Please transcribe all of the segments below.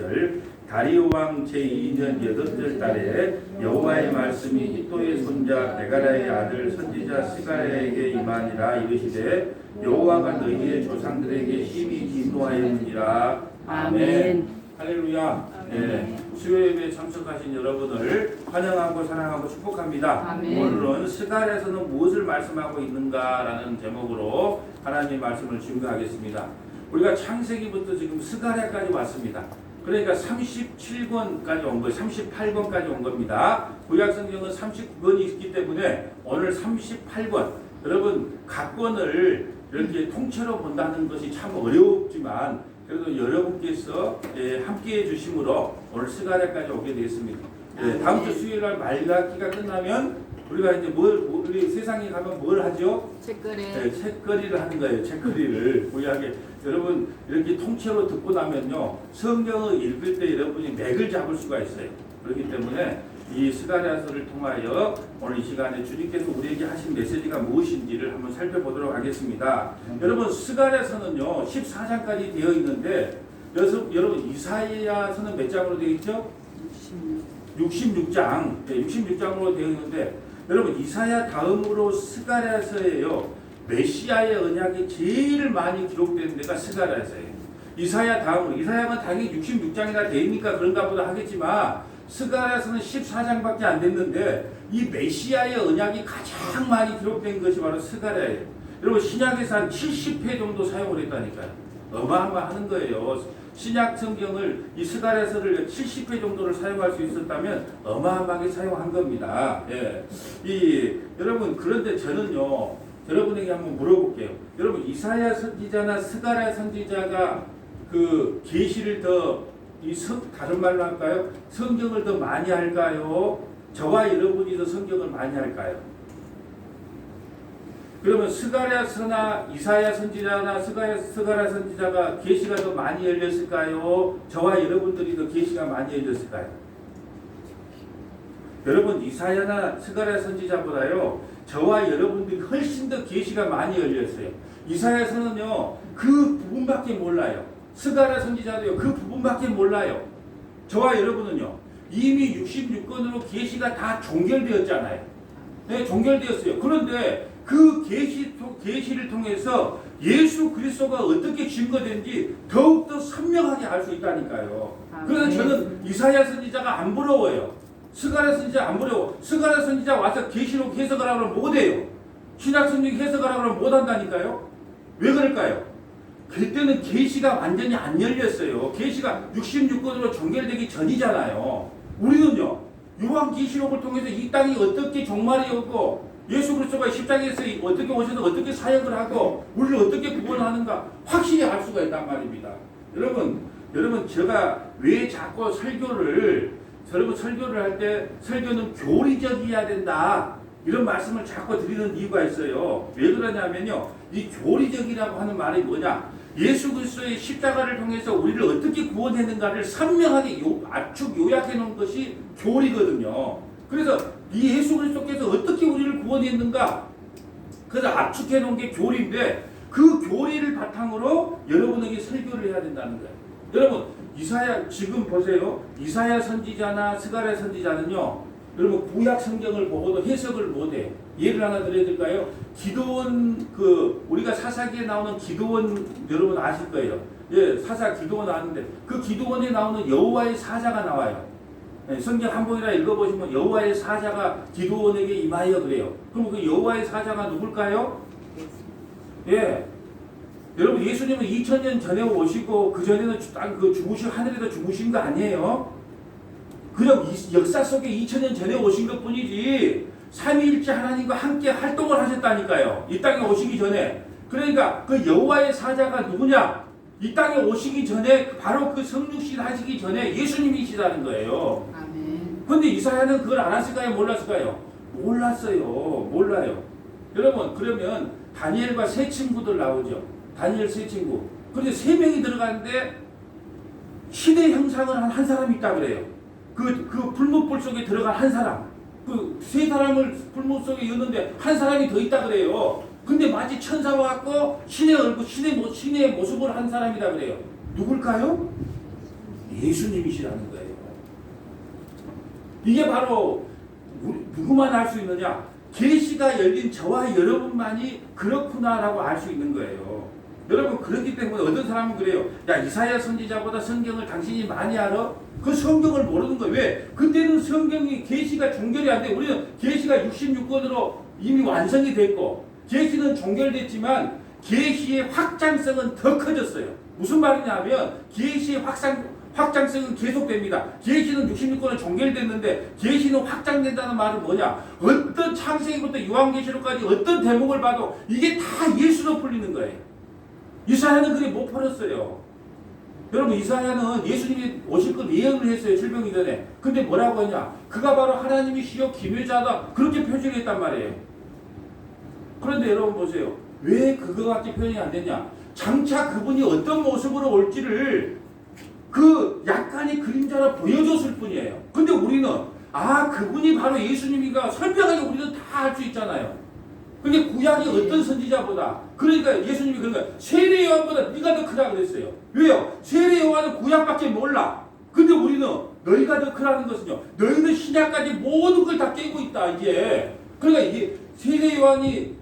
1절 다리오 왕 제2년 8째 달에 여호와의 말씀이 hit도의 손자 베가랴의 아들 선지자 스가랴에게 임하니라. 이르시되 여호와가 너희의 조상들에게 심히 진노하였느니라. 아멘. 할렐루야. 네, 수요 예배에 참석하신 여러분을 환영하고 사랑하고 축복합니다. 아멘. 오늘은 스가랴에서는 무엇을 말씀하고 있는가라는 제목으로 하나님의 말씀을 증거하겠습니다. 우리가 창세기부터 지금 스가랴까지 왔습니다. 그러니까 37권까지 온 거예요. 38권까지 온 겁니다. 구약성경은 39권이 있기 때문에 오늘 38권. 여러분 각 권을 이렇게 통째로 본다는 것이 참 어렵지만 그래도 여러분께서 함께해 주심으로 오늘 스가랴까지 오게 되었습니다. 다음 주 수요일날 말라기가 끝나면 우리가 이제 우리 세상에 가면 뭘 하죠? 책거리. 책거리를 하는 거예요. 책거리를 구약에 여러분 이렇게 통째로 듣고 나면요 성경을 읽을 때 여러분이 맥을 잡을 수가 있어요. 그렇기 때문에 이 스가랴서를 통하여 오늘 이 시간에 주님께서 우리에게 하신 메시지가 무엇인지를 한번 살펴보도록 하겠습니다. 여러분 스가랴서는요 14장까지 되어 있는데 여러분 이사야서는 몇 장으로 되어 있죠? 66장. 66장으로 되어 있는데 여러분 이사야 다음으로 스가랴서예요. 메시아의 언약이 제일 많이 기록되는 데가 스가랴서예요. 이사야 다음으로. 이사야는 당연히 66장이나 되니까 그런가 보다 하겠지만 스가랴서는 14장밖에 안 됐는데 이 메시아의 언약이 가장 많이 기록된 것이 바로 스가랴예요. 여러분 신약에서 한 70회 정도 사용을 했다니까요. 어마어마한 거예요. 신약 성경을 이 스가랴서를 70회 정도를 사용할 수 있었다면 어마어마하게 사용한 겁니다. 여러분 그런데 저는요 여러분에게 한번 물어볼게요. 여러분 이사야 선지자나 스가랴 선지자가 그 계시를 다른 말로 할까요? 성경을 더 많이 할까요? 저와 여러분이 더 성경을 많이 할까요? 그러면 스가랴서나 이사야 선지자나 스가랴 선지자가 계시가 더 많이 열렸을까요? 저와 여러분들이 더 계시가 많이 열렸을까요? 여러분 이사야나 스가랴 선지자보다요 저와 여러분들이 훨씬 더 계시가 많이 열렸어요. 이사야서는요 그 부분밖에 몰라요. 스가랴 선지자도요 그 부분밖에 몰라요. 저와 여러분은요 이미 66권으로 계시가 다 종결되었잖아요. 네, 종결되었어요. 그런데 그 계시를 통해서 예수 그리스도가 어떻게 증거된지 더욱더 선명하게 알 수 있다니까요. 그래서 저는 이사야 선지자가 안 부러워요. 스가랴 선지자 안 부러워. 스가랴 선지자 와서 계시록 해석하라고 하면 못해요. 신약 성경 해석하라고 하면 못한다니까요. 왜 그럴까요? 그때는 계시가 완전히 안 열렸어요. 계시가 66권으로 종결되기 전이잖아요. 우리는요 요한계시록을 통해서 이 땅이 어떻게 종말이 오고 예수 그리스도가 십자가에서 어떻게 오셔서 어떻게 사역을 하고 우리를 어떻게 구원하는가 확실히 알 수가 있단 말입니다. 여러분 제가 왜 자꾸 설교를 할 때 설교는 교리적이어야 된다 이런 말씀을 자꾸 드리는 이유가 있어요. 왜 그러냐면요 이 교리적이라고 하는 말이 뭐냐, 예수 그리스도의 십자가를 통해서 우리를 어떻게 구원했는가를 선명하게 압축 요약해 놓은 것이 교리거든요. 그래서 이 예수 그리스도께서 어떻게 우리를 구원했는가 그래서 압축해 놓은 게 교리인데 그 교리를 바탕으로 여러분에게 설교를 해야 된다는 거예요. 여러분 이사야 지금 보세요. 이사야 선지자나 스가랴 선지자는요 여러분 구약 성경을 보고도 해석을 못해요. 예를 하나 드려야 될까요? 기드온 우리가 사사기에 나오는 기드온 여러분 아실 거예요. 사사 기드온 아는데 그 기드온에 나오는 여호와의 사자가 나와요. 성경 한 번이나 읽어보시면 여호와의 사자가 기드온에게 임하여 그래요. 그럼 그 여호와의 사자가 누굴까요? 여러분 예수님은 2000년 전에 오시고 그 전에는 하늘에서 죽으신 거 아니에요? 그냥 역사 속에 2000년 전에 오신 것 뿐이지 삼위일체 하나님과 함께 활동을 하셨다니까요. 이 땅에 오시기 전에. 그러니까 그 여호와의 사자가 누구냐? 이 땅에 오시기 전에 바로 그 성육신 하시기 전에 예수님이시다는 거예요. 그런데 이사야는 그걸 알았을까요? 몰랐을까요? 몰라요. 여러분 그러면 다니엘과 세 친구들 나오죠. 다니엘 세 친구. 그런데 세 명이 들어가는데 신의 형상을 한 사람이 있다 그래요. 그 불못불 속에 들어간 한 사람. 그 세 사람을 불못 속에 였는데 한 사람이 더 있다 그래요. 근데 마치 천사와 같고 신의 얼굴, 신의 모습을 한 사람이다 그래요. 누굴까요? 예수님이시라는 거예요. 이게 바로 누구만 알 수 있느냐? 계시가 열린 저와 여러분만이 그렇구나라고 알 수 있는 거예요. 여러분, 그렇기 때문에 어떤 사람은 그래요. 야, 이사야 선지자보다 성경을 당신이 많이 알아? 그 성경을 모르는 거예요. 왜? 그때는 성경이 계시가 종결이 안 돼. 우리는 계시가 66권으로 이미 완성이 됐고 계시는 종결됐지만 계시의 확장성은 더 커졌어요. 무슨 말이냐면 계시의 확장성은 계속됩니다. 계시는 66권은 종결됐는데 계시는 확장된다는 말은 뭐냐? 어떤 창세기부터 요한계시록까지 어떤 대목을 봐도 이게 다 예수로 풀리는 거예요. 이사야는 그게 못 풀었어요. 여러분, 이사야는 예수님이 오실 걸 예언을 했어요. 질병 이전에. 근데 뭐라고 하냐? 그가 바로 하나님이시여 기묘자다. 그렇게 표시를 했단 말이에요. 그런데 여러분 보세요. 왜 그거밖에 표현이 안 됐냐? 장차 그분이 어떤 모습으로 올지를 그 약간의 그림자로 보여줬을 뿐이에요. 근데 우리는 그분이 바로 예수님이가 설명하게 우리는 다 알 수 있잖아요. 근데 구약이 어떤 선지자보다, 그러니까 예수님이 그런 거예요. 세례 요한보다 네가 더 크다 그랬어요. 왜요? 세례 요한은 구약밖에 몰라. 근데 우리는 너희가 더 크라는 것은요, 너희는 신약까지 모든 걸 다 깨고 있다 이게. 그러니까 이게 세례 요한이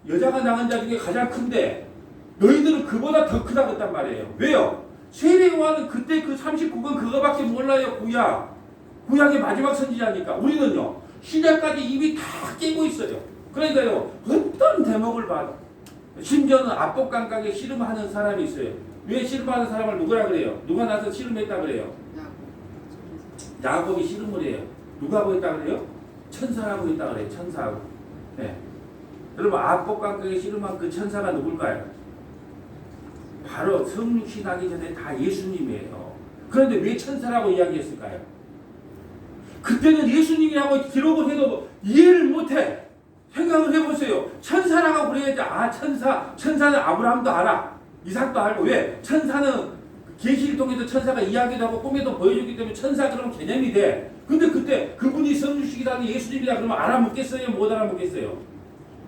여자가 낳은 자 중에 가장 큰데 너희들은 그보다 더 크다 그랬단 말이에요. 왜요? 세례 요한은 그때 그 39권 그거밖에 몰라요. 구약의 마지막 선지자니까. 우리는요, 신약까지 이미 다 깨고 있어요. 그러니까요, 어떤 대목을 봐도, 심지어는 압복강강에 씨름하는 사람이 있어요. 왜 씨름하는 사람을 누구라 그래요? 누가 나서 씨름했다 그래요? 야곱이 씨름을 해요. 누가 하고 있다 그래요? 천사하고 있다 그래요. 천사하고. 네. 여러분, 압복강강에 씨름한 그 천사가 누굴까요? 바로 성육신 하기 전에 다 예수님이에요. 그런데 왜 천사라고 이야기했을까요? 그때는 예수님이라고 기록을 해도 이해를 못해. 생각을 해보세요. 천사라고 그래야지. 천사는 아브라함도 알아. 이삭도 알고. 왜? 천사는 계시를 통해서 천사가 이야기도 하고 꿈에도 보여주기 때문에 천사 그런 개념이 돼. 근데 그때 그분이 성육신이라는 예수님이다 그러면 알아먹겠어요? 못 알아먹겠어요?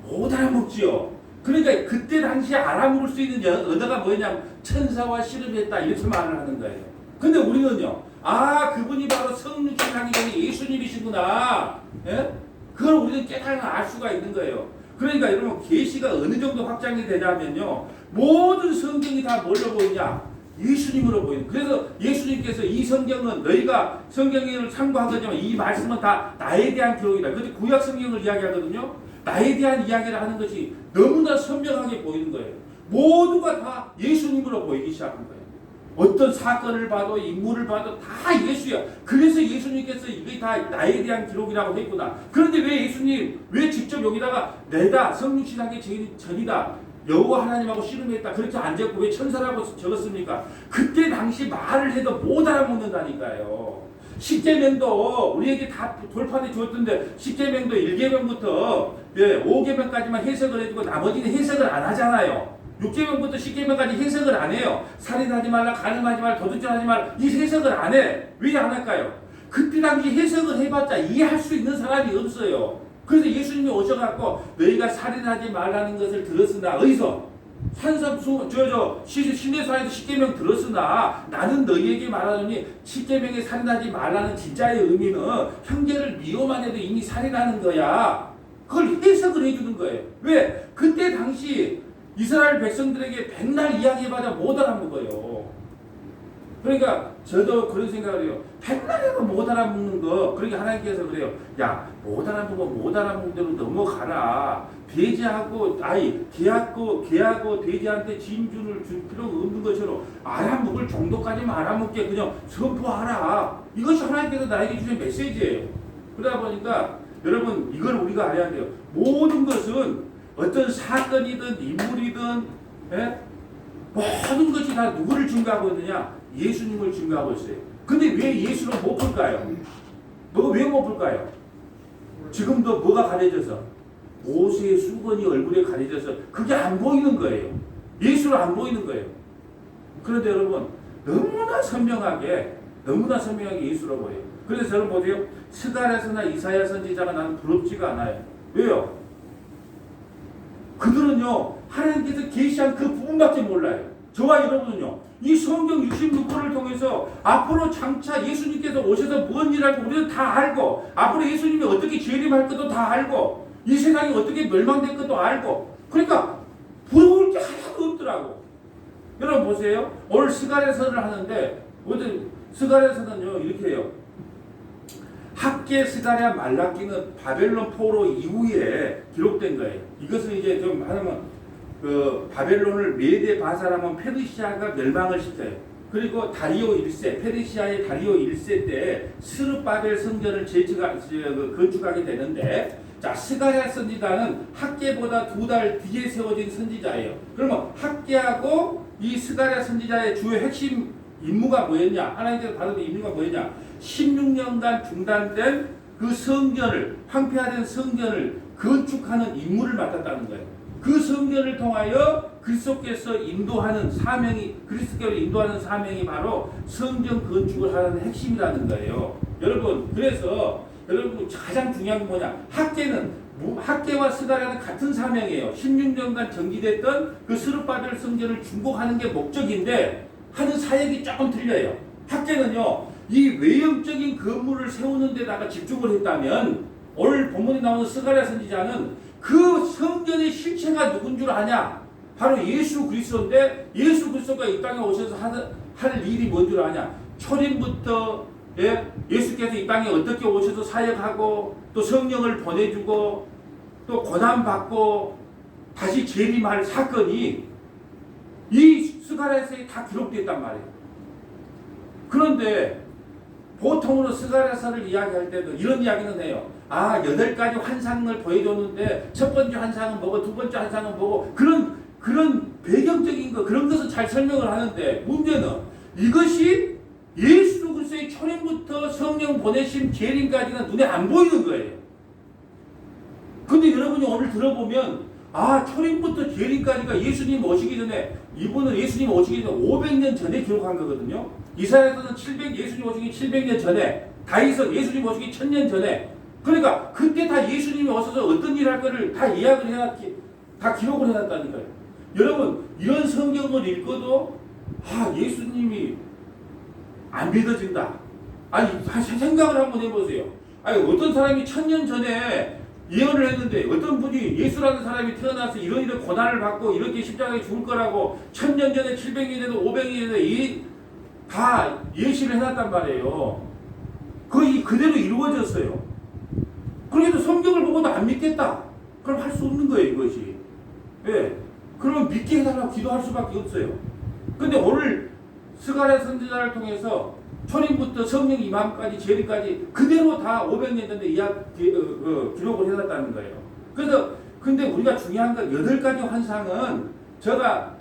못 알아먹지요. 그러니까 그때 당시에 알아먹을 수 있는 언어가 뭐냐면 천사와 씨름했다 이렇게 말을 하는 거예요. 근데 우리는요, 그분이 바로 성육신하기 전에 예수님이시구나. 예? 그걸 우리는 깨달아 알 수가 있는 거예요. 그러니까 여러분, 계시가 어느 정도 확장이 되냐면요, 모든 성경이 다 뭘로 보이냐? 예수님으로 보이는. 그래서 예수님께서 이 성경은 너희가 성경을 참고한 거지만 이 말씀은 다 나에 대한 기록이다. 그런데 구약 성경을 이야기하거든요. 나에 대한 이야기를 하는 것이 너무나 선명하게 보이는 거예요. 모두가 다 예수님으로 보이기 시작한 거예요. 어떤 사건을 봐도 인물을 봐도 다 예수야. 그래서 예수님께서 이게 다 나에 대한 기록이라고 했구나. 그런데 왜 직접 여기다가 내다 성육신하기 전이다 여호와 하나님하고 씨름했다 그렇게 안 적고 왜 천사라고 적었습니까? 그때 당시 말을 해도 못 알아먹는다니까요. 십계명도 우리에게 다 돌판에 주었던데 십계명도 1계명부터 5계명까지만 해석을 해주고 나머지는 해석을 안 하잖아요. 6계명부터 10계명까지 해석을 안 해요. 살인하지 말라, 간음하지 말라, 도둑질하지 말라 이 해석을 안 해. 왜 안 할까요? 그때 당시 해석을 해봤자 이해할 수 있는 사람이 없어요. 그래서 예수님이 오셔갖고 너희가 살인하지 말라는 것을 들었으나 어디서? 신내사에서 10계명 들었으나 나는 너희에게 말하노니 10계명에 살인하지 말라는 진짜의 의미는 형제를 미워만 해도 이미 살인하는 거야. 그걸 해석을 해주는 거예요. 왜? 그때 당시 이스라엘 백성들에게 백날 이야기해봐야 못 알아먹어요. 그러니까 저도 그런 생각을 해요. 백날 해도 못 알아먹는 거. 그러니까 하나님께서 그래요. 야, 못 알아먹는 대로 넘어가라. 개하고 돼지한테 진주를 줄 필요가 없는 것처럼 알아먹을 정도까지만 알아먹게 그냥 선포하라. 이것이 하나님께서 나에게 주신 메시지예요. 그러다 보니까 여러분, 이걸 우리가 알아야 돼요. 모든 것은 어떤 사건이든 인물이든 모든 것이 다 누구를 증거하고 있느냐? 예수님을 증거하고 있어요. 근데 왜 예수를 못 볼까요? 왜 못 볼까요? 지금도 뭐가 가려져서? 모세의 수건이 얼굴에 가려져서 그게 안 보이는 거예요. 예수를 안 보이는 거예요. 그런데 여러분, 너무나 선명하게 예수로 보여요. 그래서 저는 보세요. 스가랴서나 이사야 선지자가 나는 부럽지가 않아요. 왜요? 그들은요, 하나님께서 계시한 그 부분밖에 몰라요. 저와 여러분은요. 이 성경 66권을 통해서 앞으로 장차 예수님께서 오셔서 무슨 일을 할고 우리는 다 알고 앞으로 예수님이 어떻게 재림할 것도 다 알고 이 세상이 어떻게 멸망될 것도 알고 그러니까 부러울 게 하나도 없더라고. 여러분 보세요. 오늘 스가랴서를 하는데 오늘 스가랴서는요 이렇게 해요. 학계, 스가랴, 말라기는 바벨론 포로 이후에 기록된 거예요. 이것은 이제 좀 하면 그 바벨론을 메데 바사라면 페르시아가 멸망을 시켜요. 그리고 다리오 1세, 페르시아의 다리오 1세 때 스룹바벨 성전을 건축하게 되는데 자 스가랴 선지자는 학계보다 2달 뒤에 세워진 선지자예요. 그러면 학계하고 이 스가랴 선지자의 주요 핵심 임무가 뭐였냐? 하나님께서 받은 임무가 뭐였냐? 16년간 중단된 그 성전을 황폐화된 성전을 건축하는 임무를 맡았다는 거예요. 그 성전을 통하여 그리스도께서 인도하는 사명이 그리스도께로 인도하는 사명이 바로 성전 건축을 하는 핵심이라는 거예요. 여러분 그래서 여러분 가장 중요한 게 뭐냐? 학계와 스가랴는 같은 사명이에요. 16년간 정지됐던 그 스룹바벨 성전을 중복하는 게 목적인데 하는 사역이 조금 틀려요. 학계는요 이 외형적인 건물을 세우는 데다가 집중을 했다면 오늘 본문에 나오는 스가랴 선지자는 그 성전의 실체가 누군 줄 아냐? 바로 예수 그리스도인데 예수 그리스도가 이 땅에 오셔서 할 일이 뭔 줄 아냐? 초림부터 예수께서 이 땅에 어떻게 오셔서 사역하고 또 성령을 보내주고 또 고난받고 다시 재림할 사건이 이 스가랴서에 다 기록됐단 말이에요. 그런데 보통으로 스가랴서를 이야기할 때도 이런 이야기는 해요. 8가지 환상을 보여줬는데 첫 번째 환상은 뭐고 두 번째 환상은 뭐고 그런 배경적인 거 그런 것은 잘 설명을 하는데 문제는 이것이 예수 그리스도의 초림부터 성령 보내심 재림까지는 눈에 안 보이는 거예요. 근데 여러분이 오늘 들어보면 초림부터 재림까지가 예수님 오시기 전에 이분은 예수님 오시기 전에 500년 전에 기록한 거거든요. 이사야서는 예수님 오시기 700년 전에 다윗은 예수님 오시기 1000년 전에 그러니까 그때 다 예수님이 오셔서 어떤 일 할 거를 다 예약을 해놨기 다 기록을 해놨다는 거예요. 여러분 이런 성경을 읽어도 예수님이 안 믿어진다. 아니 생각을 한번 해보세요. 아니 어떤 사람이 1000년 전에 예언을 했는데 어떤 분이 예수라는 사람이 태어나서 이런 고난을 받고 이렇게 십자가에 죽을 거라고 1000년 전에 700년 전에 500년 전에 다 예시를 해놨단 말이에요. 거의 그대로 이루어졌어요. 그래도 성경을 보고도 안 믿겠다. 그럼 할 수 없는 거예요 이것이. 예. 그러면 믿게 해달라고 기도할 수밖에 없어요. 근데 오늘 스가랴 선지자를 통해서 초림부터 성령 임함까지 재림까지 그대로 다 500년 전에 기록을 해놨다는 거예요. 그래서 근데 우리가 중요한 건 8가지 환상은 제가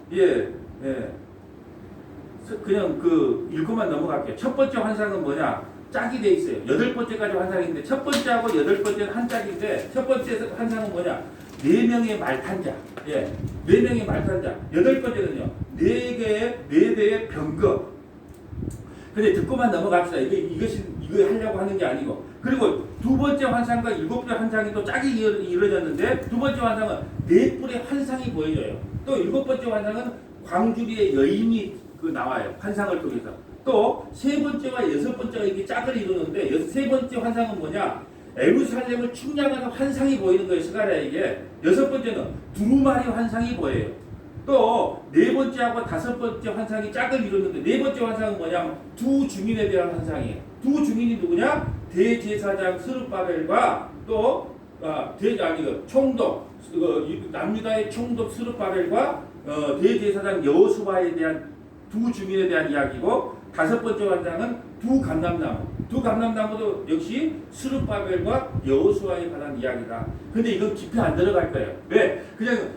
그냥 읽고만 넘어갈게요. 첫 번째 환상은 뭐냐? 짝이 돼 있어요. 8번째까지 환상인데 첫 번째하고 8번째는 한 짝인데 첫 번째 환상은 뭐냐? 4명의 말탄자. 4명의 말탄자. 8번째는요. 4대의 병거. 근데 듣고만 넘어갑시다. 이거 하려고 하는 게 아니고. 그리고 두 번째 환상과 7번째 환상이 또 짝이 이루어졌는데 두 번째 환상은 4뿔의 환상이 보여져요. 또 7번째 환상은 광주리의 여인이 나와요. 환상을 통해서. 또 세 번째와 6번째가 이렇게 짝을 이루는데 세 번째 환상은 뭐냐? 에루살렘을 측량하는 환상이 보이는 거예요. 스가랴에게. 6번째는 두루마리 환상이 보여요. 또 4번째하고 5번째 환상이 짝을 이루는데 4번째 환상은 뭐냐? 두 증인에 대한 환상이에요. 두 증인이 누구냐? 대제사장 스룹바벨과 또 총독 남유다의 총독 스룹바벨과 대제사장 여호수아에 대한 두 증인에 대한 이야기고 5번째 환상은 두 감람나무. 두 감람나무도 역시 스룹바벨과 여호수아에 관한 이야기다. 근데 이건 깊이 안 들어갈 거예요. 왜? 그냥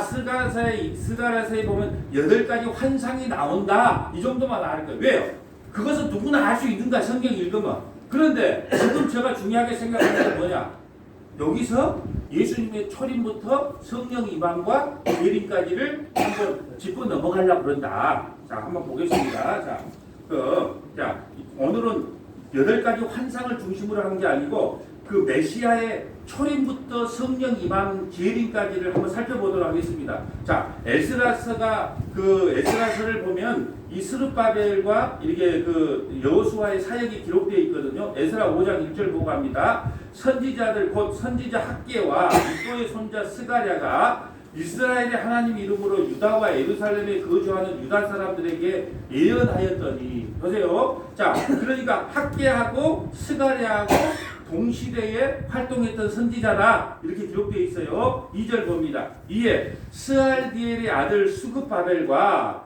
스가랴서에 보면 8가지 환상이 나온다. 이 정도만 알 거예요. 왜요? 그것은 누구나 알 수 있는가 성경 읽으면. 그런데 지금 제가 중요하게 생각하는 건 뭐냐? 여기서 예수님의 초림부터 성령 임함과 재림까지를 한번 짚고 넘어가려고 그런다. 자, 한번 보겠습니다. 자, 오늘은 8가지 환상을 중심으로 한 게 아니고 그 메시아의 초림부터 성령 임한 재림까지를 한번 살펴보도록 하겠습니다. 자, 에스라서를 보면 이 스룹바벨과 이렇게 그 여호수아의 사역이 기록되어 있거든요. 에스라 5장 1절 보고 합니다. 선지자들 곧 선지자 학계와 이도의 손자 스가랴가 이스라엘의 하나님 이름으로 유다와 예루살렘에 거주하는 유다 사람들에게 예언하였더니, 보세요. 자, 그러니까 학계하고 스가랴하고 동시대에 활동했던 선지자다 이렇게 기록되어 있어요. 2절 봅니다. 이에 스알디엘의 아들 수급바벨과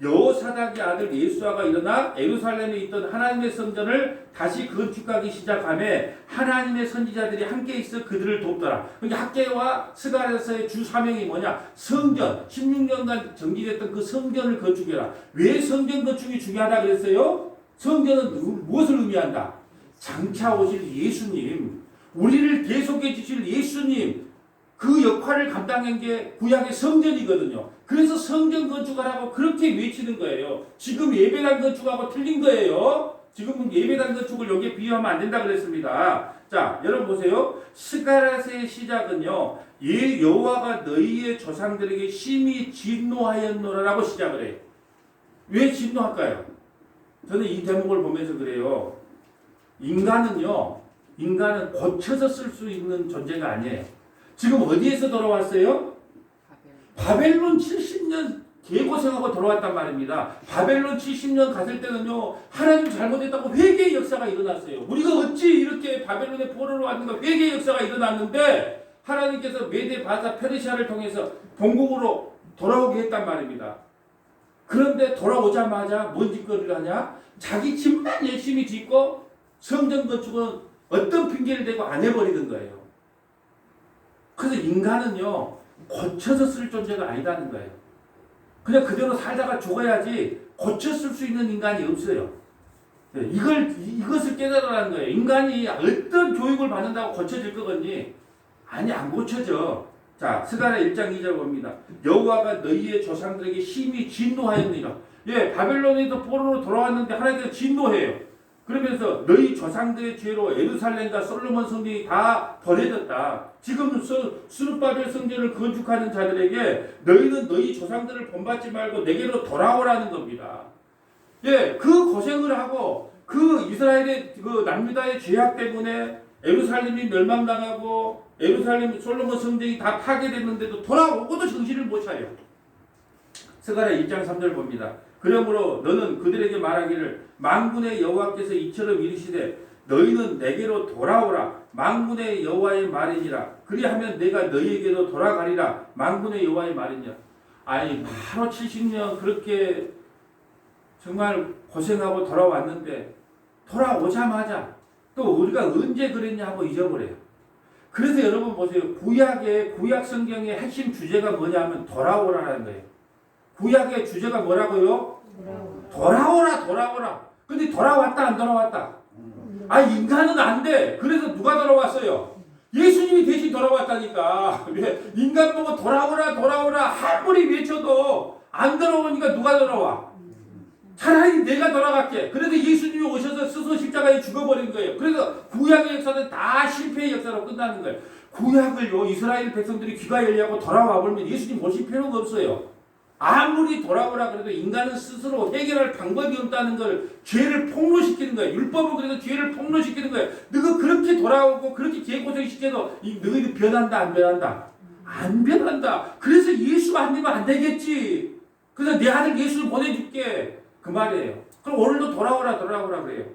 여호사닥의 아들 예수아가 일어나 예루살렘에 있던 하나님의 성전을 다시 건축하기 시작하며 하나님의 선지자들이 함께 있어 그들을 돕더라. 그러니까 학계와 스가랴서의 주 사명이 뭐냐? 성전, 16년간 정지됐던 그 성전을 건축해라. 왜 성전 건축이 중요하다 그랬어요? 성전은 무엇을 의미한다? 장차 오실 예수님, 우리를 계속해 주실 예수님, 그 역할을 감당한 게 구약의 성전이거든요. 그래서 성전 건축하라고 그렇게 외치는 거예요. 지금 예배당 건축하고 틀린 거예요. 지금은 예배당 건축을 여기에 비유하면 안 된다 그랬습니다. 자, 여러분 보세요. 스가랴서의 시작은요. 여호와가 너희의 조상들에게 심히 진노하였노라라고 시작을 해요. 왜 진노할까요? 저는 이 대목을 보면서 그래요. 인간은 고쳐서 쓸 수 있는 존재가 아니에요. 지금 어디에서 돌아왔어요? 바벨론 70년 개고생하고 돌아왔단 말입니다. 바벨론 70년 갔을 때는요, 하나님 잘못했다고 회개의 역사가 일어났어요. 우리가 어찌 이렇게 바벨론에 포로로 왔는가 회개의 역사가 일어났는데, 하나님께서 메데 바사 페르시아를 통해서 본국으로 돌아오게 했단 말입니다. 그런데 돌아오자마자 뭔 짓거리를 하냐? 자기 집만 열심히 짓고 성전 건축은 어떤 핑계를 대고 안 해버리는 거예요. 그래서 인간은요, 고쳐서 쓸 존재가 아니다는 거예요. 그냥 그대로 살다가 죽어야지 고쳐 쓸 수 있는 인간이 없어요. 이것을 깨달으라는 거예요. 인간이 어떤 교육을 받는다고 고쳐질 거겠니? 아니, 안 고쳐져. 자, 스가랴 1장 2절 봅니다. 여호와가 너희의 조상들에게 심히 진노하였느니라. 예, 바벨론에서 포로로 돌아왔는데 하나님께서 진노해요. 그러면서 너희 조상들의 죄로 예루살렘과 솔로몬 성전이 다 버려졌다. 지금 스룹바벨 성전을 건축하는 자들에게 너희는 너희 조상들을 본받지 말고 내게로 돌아오라는 겁니다. 예, 그 고생을 하고 그 이스라엘의 그 남유다의 죄악 때문에 예루살렘이 멸망당하고 예루살렘 솔로몬 성전이 다 파괴됐는데도 돌아오고도 정신을 못 차려. 스가랴 1장 3절 봅니다. 그러므로 너는 그들에게 말하기를 만군의 여호와께서 이처럼 이르시되 너희는 내게로 돌아오라. 만군의 여호와의 말이니라. 그리하면 내가 너희에게로 돌아가리라. 만군의 여호와의 말이니라. 아니, 바로 70년 그렇게 정말 고생하고 돌아왔는데 돌아오자마자 또 우리가 언제 그랬냐 하고 잊어버려요. 그래서 여러분 보세요. 구약 성경의 핵심 주제가 뭐냐면 돌아오라는 거예요. 구약의 주제가 뭐라고요? 돌아오라. 근데 돌아왔다 안 돌아왔다? 아, 인간은 안 돼. 그래서 누가 돌아왔어요? 예수님이 대신 돌아왔다니까. 왜? 인간 보고 돌아오라 아무리 외쳐도 안 돌아오니까 누가 돌아와? 차라리 내가 돌아갈게. 그래서 예수님이 오셔서 스스로 십자가에 죽어버린 거예요. 그래서 구약의 역사는 다 실패의 역사로 끝나는 거예요. 구약을요, 이스라엘 백성들이 귀가 열려고 돌아와 버리면 예수님 모실 필요가 없어요. 아무리 돌아오라 그래도 인간은 스스로 해결할 방법이 없다는 걸 죄를 폭로시키는 거예요. 율법은 그래서 죄를 폭로시키는 거예요. 너가 그렇게 돌아오고 그렇게 개고생시켜도 너희들 변한다 안 변한다? 안 변한다. 그래서 예수 안 되면 안 되겠지. 그래서 내 아들 예수를 보내줄게. 그 말이에요. 그럼 오늘도 돌아오라 그래요.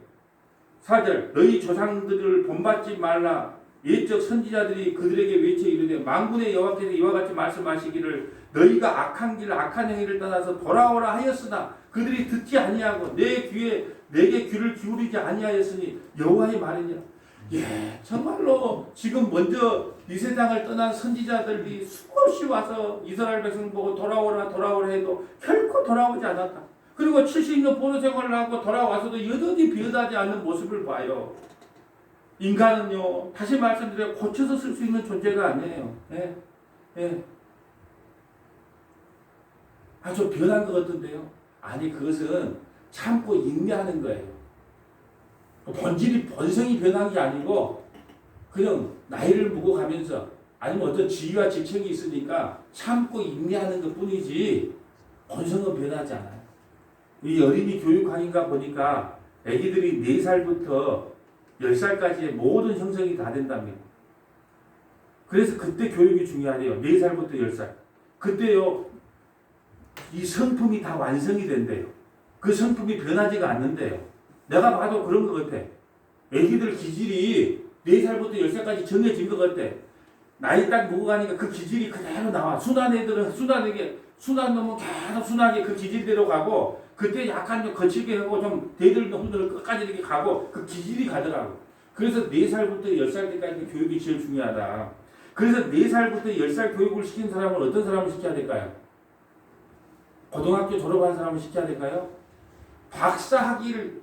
4절 너희 조상들을 본받지 말라. 옛적 선지자들이 그들에게 외쳐 이르되 만군의 여호와께서 이와 같이 말씀하시기를 너희가 악한 길 악한 행위를 떠나서 돌아오라 하였으나 그들이 듣지 아니하고 내게 귀를 기울이지 아니하였으니 여호와의 말이니라. 예, 정말로 지금 먼저 이 세상을 떠난 선지자들이 수없이 와서 이스라엘 백성 보고 돌아오라 해도 결코 돌아오지 않았다. 그리고 70년 포로 생활을 하고 돌아와서도 여전히 변하지 않는 모습을 봐요. 인간은요, 다시 말씀드려요, 고쳐서 쓸 수 있는 존재가 아니에요. 예. 아주 변한 것 같은데요. 아니, 그것은 참고 인내하는 거예요. 본성이 변한 게 아니고 그냥 나이를 먹어가면서 아니면 어떤 지위와 직책이 있으니까 참고 인내하는 것 뿐이지 본성은 변하지 않아요. 이 어린이 교육학인가 보니까 아기들이 4살부터 10살까지의 모든 형성이 다 된답니다. 그래서 그때 교육이 중요하대요. 4살부터 10살. 그때요, 이 성품이 다 완성이 된대요. 그 성품이 변하지가 않는데요. 내가 봐도 그런 것 같아. 아기들 기질이 4살부터 10살까지 정해진 것 같아. 나이 딱 먹어가니까 그 기질이 그대로 나와. 순한 애들은 순한 놈은 계속 순하게 그 기질대로 가고, 그때 약간 좀 거칠게 하고 좀 대들놈들은 끝까지 이렇게 가고 그 기질이 가더라고. 그래서 4살부터 10살 때까지 교육이 제일 중요하다. 그래서 4살부터 10살 교육을 시킨 사람은 어떤 사람을 시켜야 될까요? 고등학교 졸업한 사람을 시켜야 될까요? 박사학위를,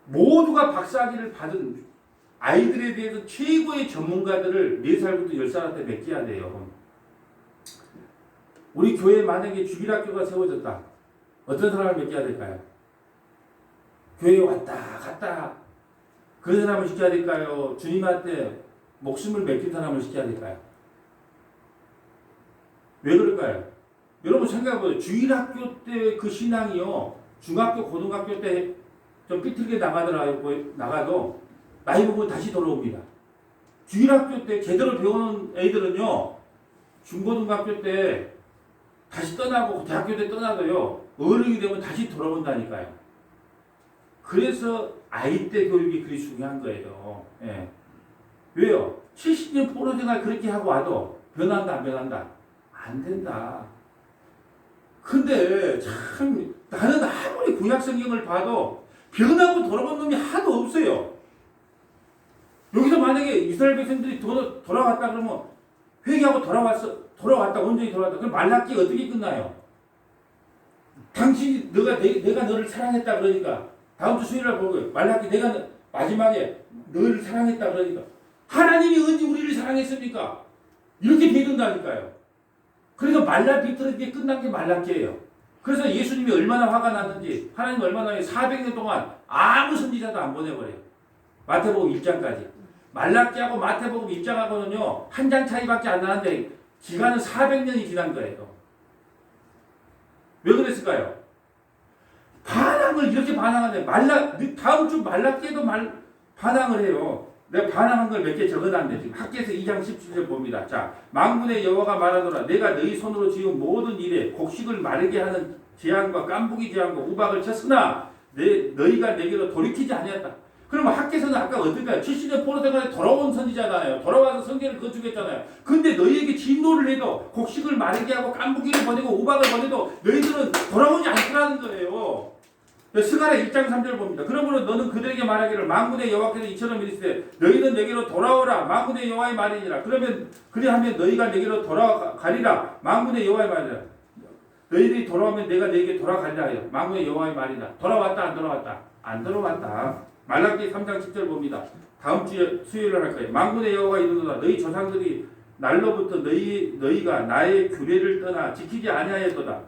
모두가 박사학위를 받은 아이들에 대해서 최고의 전문가들을 4살부터 10살한테 맡겨야 돼요. 우리 교회에 만약에 주일학교가 세워졌다. 어떤 사람을 맡겨야 될까요? 교회에 왔다 갔다 그런 사람을 시켜야 될까요? 주님한테 목숨을 맡긴 사람을 시켜야 될까요? 왜 그럴까요? 여러분 생각해보세요. 주일학교 때 그 신앙이요, 중학교 고등학교 때 좀 삐뚤게 나가도 나이 먹으면 다시 돌아옵니다. 주일학교 때 제대로 배우는 애들은요, 중고등학교 때 다시 떠나고 대학교 때 떠나도요, 어른이 되면 다시 돌아온다니까요. 그래서 아이 때 교육이 그리 중요한 거예요. 예. 왜요? 70년 포로 생활 그렇게 하고 와도 변한다 안 변한다? 안 된다. 근데 참 나는 아무리 구약 성경을 봐도 변하고 돌아온 놈이 하나도 없어요. 여기서 만약에 이스라엘 백성들이 돌아왔다 그러면 회개하고 돌아왔다 온전히 돌아왔다. 그럼 말라기 어떻게 끝나요? 당신이 내가 너를 사랑했다 그러니까 다음 주 수요일날 볼 거예요. 말라기 내가 마지막에 너를 사랑했다 그러니까 하나님이 언제 우리를 사랑했습니까? 이렇게 되든다니까요. 그래서 말라 비틀어지게 끝난 게 말라기예요. 그래서 예수님이 얼마나 화가 났는지 하나님 얼마나 400년 동안 아무 선지자도 안 보내버려요. 마태복음 1장까지. 말라기하고 마태복음 1장하고는요 한 장 차이밖에 안 나는데 기간은 400년이 지난 거예요. 왜 그랬을까요? 반항을 이렇게 반항하네. 다음 주 말라기에도 반항을 해요. 내가 반항한 걸 몇 개 적어놨는데 지금 학개에서 2장 17절 봅니다. 자, 만군의 여호와가 말하노라. 내가 너희 손으로 지은 모든 일에 곡식을 마르게 하는 재앙과 깐부기 재앙과 우박을 쳤으나 너희가 내게로 돌이키지 아니었다. 그러면 학개에서는 아까 어떨까요? 70년 포로 생활에 돌아온 선지자잖아요. 돌아와서 성경을 건축했잖아요. 근데 너희에게 진노를 해도 곡식을 마르게 하고 깐부기를 보내고 우박을 보내도 너희들은 돌아오지 않더라는 거예요. 스가랴 1장 3절 봅니다. 그러므로 너는 그들에게 말하기를 만군의 여호와께서 이처럼 이르시되 너희는 내게로 돌아오라 만군의 여호와의 말이니라. 그리하면 너희가 내게로 돌아가리라 만군의 여호와의 말이라. 너희들이 돌아오면 내가 너희에게 돌아가리라 하여 만군의 여호와의 말이다. 돌아왔다 안 돌아왔다? 안 돌아왔다. 말라기 3장 10절 봅니다. 다음 주에 수요일을 할 거예요. 만군의 여호와가 이르노라 너희 조상들이 날로부터 너희가 나의 규례를 떠나 지키지 아니하였도다.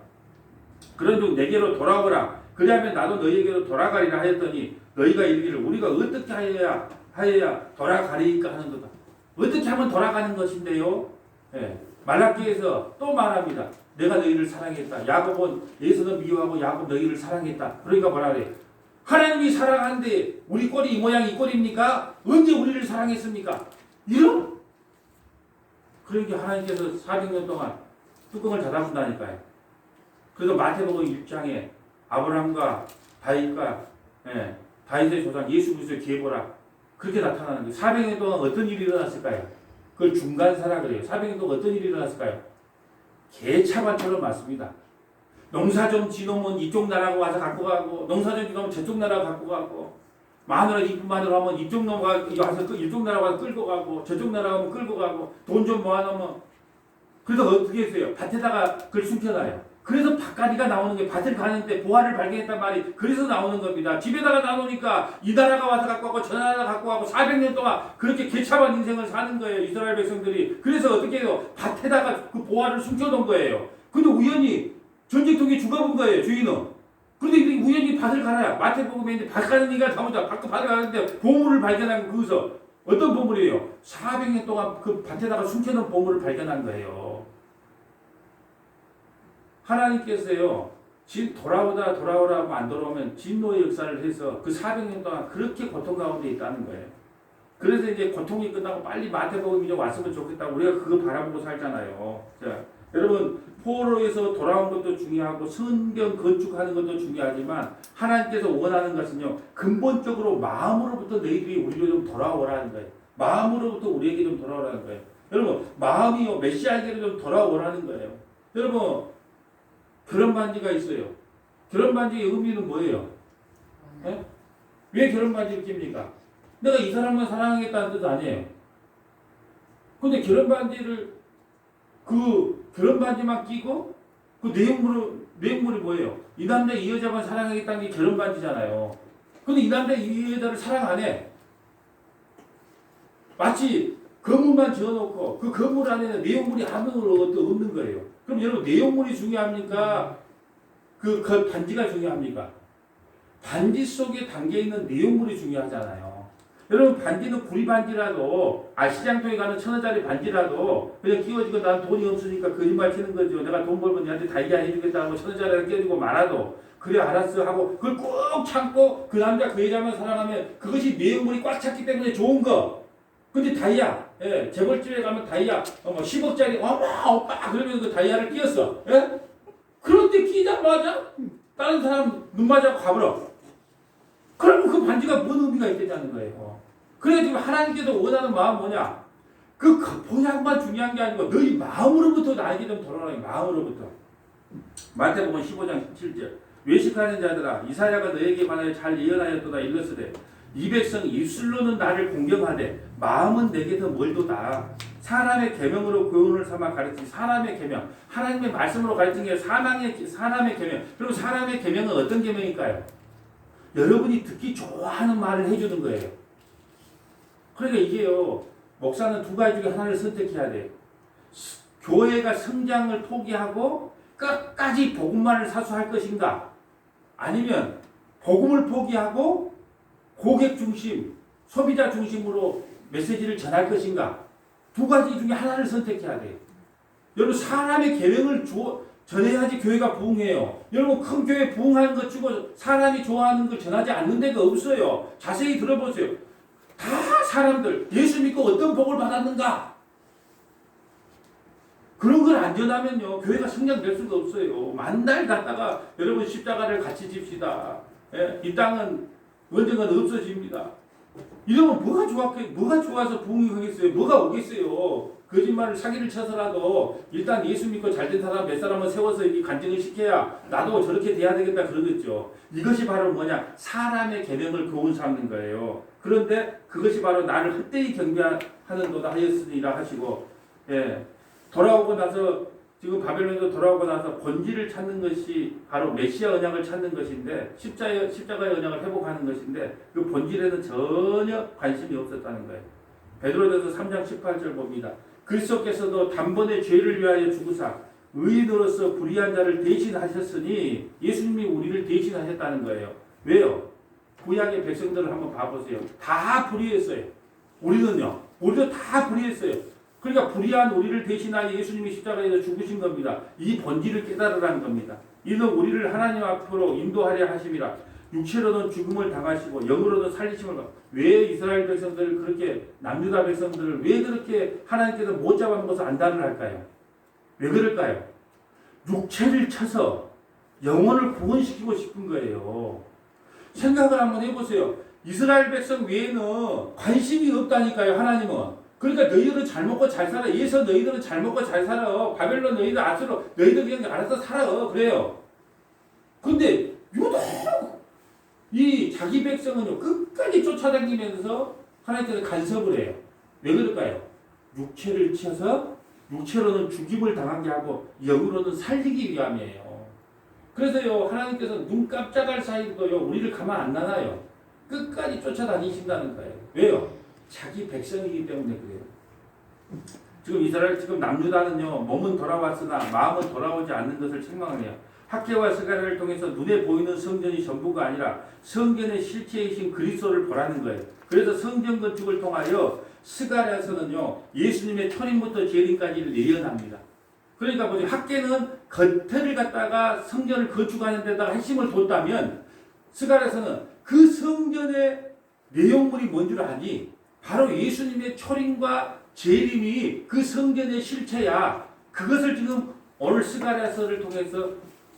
그런즉 내게로 돌아오라. 그리하면 나도 너희에게로 돌아가리라 하였더니 너희가 이르기를 우리가 어떻게 하여야 돌아가리까 하는도다. 어떻게 하면 돌아가는 것인데요. 예. 말라기에서 또 말합니다. 내가 너희를 사랑했다. 야곱은 에서는 미워하고 야곱 너희를 사랑했다. 그러니까 뭐라 그래? 하나님이 사랑하는데 우리 꼴이 이 모양 이 꼴입니까? 언제 우리를 사랑했습니까? 이런? 그러니까 하나님께서 400년 동안 뚜껑을 닫아본다니까요. 그래서 마태복음 1장에 아브라함과 다윗과 다윗의 조상 예수 그리스도의 계보라 그렇게 나타나는 거예요. 400년 동안 어떤 일이 일어났을까요? 그걸 중간사라 그래요. 400년 동안 어떤 일이 일어났을까요? 개차반처럼 맞습니다. 농사 좀 지놓으면 이쪽 나라가 와서 갖고 가고 농사 좀 지놓으면 저쪽 나라가 갖고 가고 마누라 이쁜 마누라 하면 이쪽 나라가 와서 이쪽 나라가 와서 끌고 가고 저쪽 나라가 오면 끌고 가고 돈 좀 모아놓으면 그래서 어떻게 했어요? 밭에다가 그걸 숨겨놔요. 그래서 밭가리가 나오는 게 밭을 가는데 보화를 발견했단 말이 그래서 나오는 겁니다. 집에다가 놔놓으니까 이 나라가 와서 갖고 가고 저 나라가 갖고 가고 400년 동안 그렇게 개차반 인생을 사는 거예요. 이스라엘 백성들이. 그래서 어떻게 해요? 밭에다가 그 보화를 숨겨놓은 거예요. 근데 우연히 전쟁통에 죽어본 거예요. 주인은. 그런데 우연히 밭을 갈아야 마태복음에 이제 밭 가는 이가 잘못다 밭을 가는데 보물을 발견한 거기서 어떤 보물이에요? 400년 동안 그 밭에다가 숨겨놓은 보물을 발견한 거예요. 하나님께서요, 진 돌아오라고 안 돌아오면 진노의 역사를 해서 그 400년 동안 그렇게 고통 가운데 있다는 거예요. 그래서 이제 고통이 끝나고 빨리 마태복음이 좀 왔으면 좋겠다고 우리가 그거 바라보고 살잖아요. 자, 여러분, 포로에서 돌아온 것도 중요하고 성경 건축하는 것도 중요하지만 하나님께서 원하는 것은요, 근본적으로 마음으로부터 너희들이 우리로 좀 돌아오라는 거예요. 마음으로부터 우리에게 좀 돌아오라는 거예요. 여러분, 마음이요, 메시아에게로 좀 돌아오라는 거예요. 여러분, 결혼 반지가 있어요. 결혼 반지의 의미는 뭐예요? 네? 왜 결혼 반지를 낍니까? 내가 이 사람만 사랑하겠다는 뜻 아니에요. 근데 결혼 반지를 결혼 반지만 끼고 그 내용물이 뭐예요? 이 남자 이 여자만 사랑하겠다는 게 결혼 반지잖아요. 근데 이 남자 이 여자를 사랑 안 해. 마치 건물만 지어놓고 그 건물 안에는 내용물이 아무것도 없는 거예요. 그럼 여러분, 내용물이 중요합니까? 그 반지가 중요합니까? 반지 속에 담겨있는 내용물이 중요하잖아요. 여러분, 반지는 구리 반지라도, 시장통에 가는 1,000원짜리 반지라도 그냥 끼워지고 난 돈이 없으니까 거짓말 치는 거죠. 내가 돈 벌면 니한테 다이아 해주겠다고 1,000원짜리를 끼워주고 말아도 그래 알았어 하고 그걸 꼭 참고 그 남자 그 여자만 사랑하면 그것이 내용물이 꽉 찼기 때문에 좋은 거. 근데 다이아, 재벌집에 가면 다이아 10억짜리 어머 오빠 그러면 그 다이아를 끼웠어. 예? 그런데 끼자마자 다른 사람 눈 맞아 가버려. 그러면 그 반지가 뭔 의미가 있겠다는 거예요. 그래 지금 하나님께서 원하는 마음 뭐냐? 그 보약만 중요한 게 아니고 너희 마음으로부터 나에게 좀 돌아오라. 마음으로부터. 마태복음 15장 7절. 외식하는 자들아, 이사야가 너에게 관하여 잘 예언하였도다. 일렀으되 이 백성 입술로는 나를 공경하되 마음은 내게 더 멀도다. 사람의 계명으로 교훈을 삼아 가르치. 사람의 계명, 하나님의 말씀으로 가르친 게 사람의 계명. 그럼 사람의 계명은 어떤 계명일까요? 여러분이 듣기 좋아하는 말을 해주는 거예요. 그러니까 이게요, 목사는 두 가지 중에 하나를 선택해야 돼요. 교회가 성장을 포기하고 끝까지 복음만을 사수할 것인가? 아니면 복음을 포기하고 고객 중심, 소비자 중심으로 메시지를 전할 것인가? 두 가지 중에 하나를 선택해야 돼요. 여러분, 사람의 계명을 전해야지 교회가 부흥해요. 여러분, 큰 교회 부흥하는 것 치고 사람이 좋아하는 걸 전하지 않는 데가 없어요. 자세히 들어보세요. 다 사람들 예수 믿고 어떤 복을 받았는가? 그런 걸 안 전하면요, 교회가 성장될 수가 없어요. 만날 갔다가 여러분 십자가를 같이 집시다. 이 땅은 언젠가 없어집니다. 이러면 뭐가 좋아서 부흥이 하겠어요? 뭐가 오겠어요? 거짓말을 사기를 쳐서라도 일단 예수 믿고 잘된 사람 몇 사람을 세워서 이 간증을 시켜야 나도 저렇게 돼야 되겠다 그러겠죠. 이것이 바로 뭐냐? 사람의 계명을 교훈 삼는 거예요. 그런데 그것이 바로 나를 헛되이 경배하는도다 하였으니라 하시고, 돌아오고 나서 지금 바벨론에서 돌아오고 나서 본질을 찾는 것이 바로 메시아 언약을 찾는 것인데 십자가의 언약을 회복하는 것인데 그 본질에는 전혀 관심이 없었다는 거예요. 베드로전서 3장 18절 봅니다. 그리스도께서도 단번에 죄를 위하여 죽으사 의인으로서 불의한 자를 대신하셨으니 예수님이 우리를 대신하셨다는 거예요. 왜요? 구약의 백성들을 한번 봐보세요. 다 불의했어요. 우리도 다 불의했어요. 그러니까 불의한 우리를 대신하여 예수님이 십자가에서 죽으신 겁니다. 이 본질을 깨달으라는 겁니다. 이는 우리를 하나님 앞으로 인도하려 하심이라. 육체로는 죽음을 당하시고 영으로는 살리심을 받고. 왜 이스라엘 백성들을 그렇게, 남유다 백성들을 왜 그렇게 하나님께서 못 잡아먹어서 안달을 할까요? 왜 그럴까요? 육체를 쳐서 영혼을 구원시키고 싶은 거예요. 생각을 한번 해보세요. 이스라엘 백성 외에는 관심이 없다니까요, 하나님은. 그러니까 너희들은 잘 먹고 잘 살아. 예서 너희들은 잘 먹고 잘 살아. 바벨론 너희들 아수로 너희들 그냥 알아서 살아. 그래요. 근데 유독 이 자기 백성은요, 끝까지 쫓아다니면서 하나님께서 간섭을 해요. 왜 그럴까요? 육체를 쳐서 육체로는 죽임을 당하게 하고 영으로는 살리기 위함이에요. 그래서요, 하나님께서 눈 깜짝할 사이도요, 우리를 가만 안 놔놔요. 끝까지 쫓아다니신다는 거예요. 왜요? 자기 백성이기 때문에 그래요. 지금 이스라엘, 지금 남유다는요, 몸은 돌아왔으나 마음은 돌아오지 않는 것을 책망해요. 학개와 스가랴를 통해서 눈에 보이는 성전이 전부가 아니라 성전의 실체이신 그리스도를 보라는 거예요. 그래서 성전 건축을 통하여 스가랴서는요 예수님의 초림부터 재림까지를 예언합니다. 그러니까 뭐지, 학개는 겉을 갖다가 성전을 건축하는 데다가 핵심을 뒀다면 스가랴서는 그 성전의 내용물이 뭔 줄 아니? 바로 예수님의 초림과 재림이 그 성전의 실체야. 그것을 지금 오늘 스가랴서를 통해서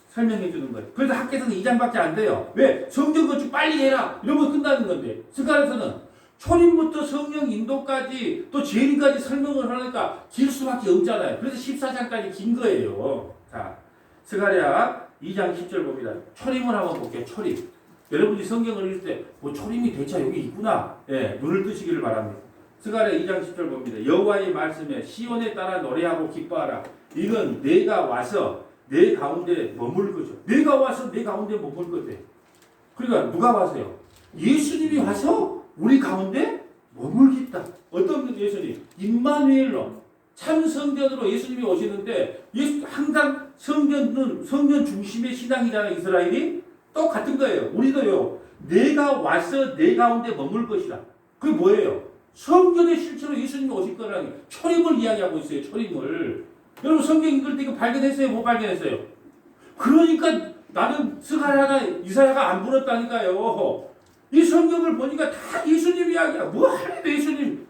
설명해 주는 거예요. 그래서 학개서는 2장밖에 안 돼요. 왜? 성전 건축 빨리 해라 이러면 끝나는 건데, 스가랴서는 초림부터 성령 인도까지 또 재림까지 설명을 하니까 길 수밖에 없잖아요. 그래서 14장까지 긴 거예요. 자, 스가랴 2장 10절 봅니다. 초림을 한번 볼게요. 초림. 여러분이 성경을 읽을 때 뭐 초림이 대체 여기 있구나. 예, 눈을 뜨시기를 바랍니다. 스가랴 2장 10절 봅니다. 여호와의 말씀에 시온에 따라 노래하고 기뻐하라. 이건 내가 와서 내 가운데 머물 거죠. 내가 와서 내 가운데 머물 거대. 그러니까 누가 와서요? 예수님이 와서 우리 가운데 머물겠다. 어떤 예수님? 임마누엘로 참 성전으로 예수님이 오시는데, 항상 성전 중심의 신앙이잖아요. 이스라엘이 똑같은 거예요. 우리도요. 내가 와서 내 가운데 머물 것이다. 그게 뭐예요? 성전의 실체로 예수님이 오실 거라는 초림을 이야기하고 있어요. 초림을. 여러분 성경 읽을 때 이거 발견했어요? 못 발견했어요? 그러니까 나는 스가랴나 이사야가 안 불었다니까요. 이 성경을 보니까 다 예수님 이야기야. 뭐 하나도 예수님.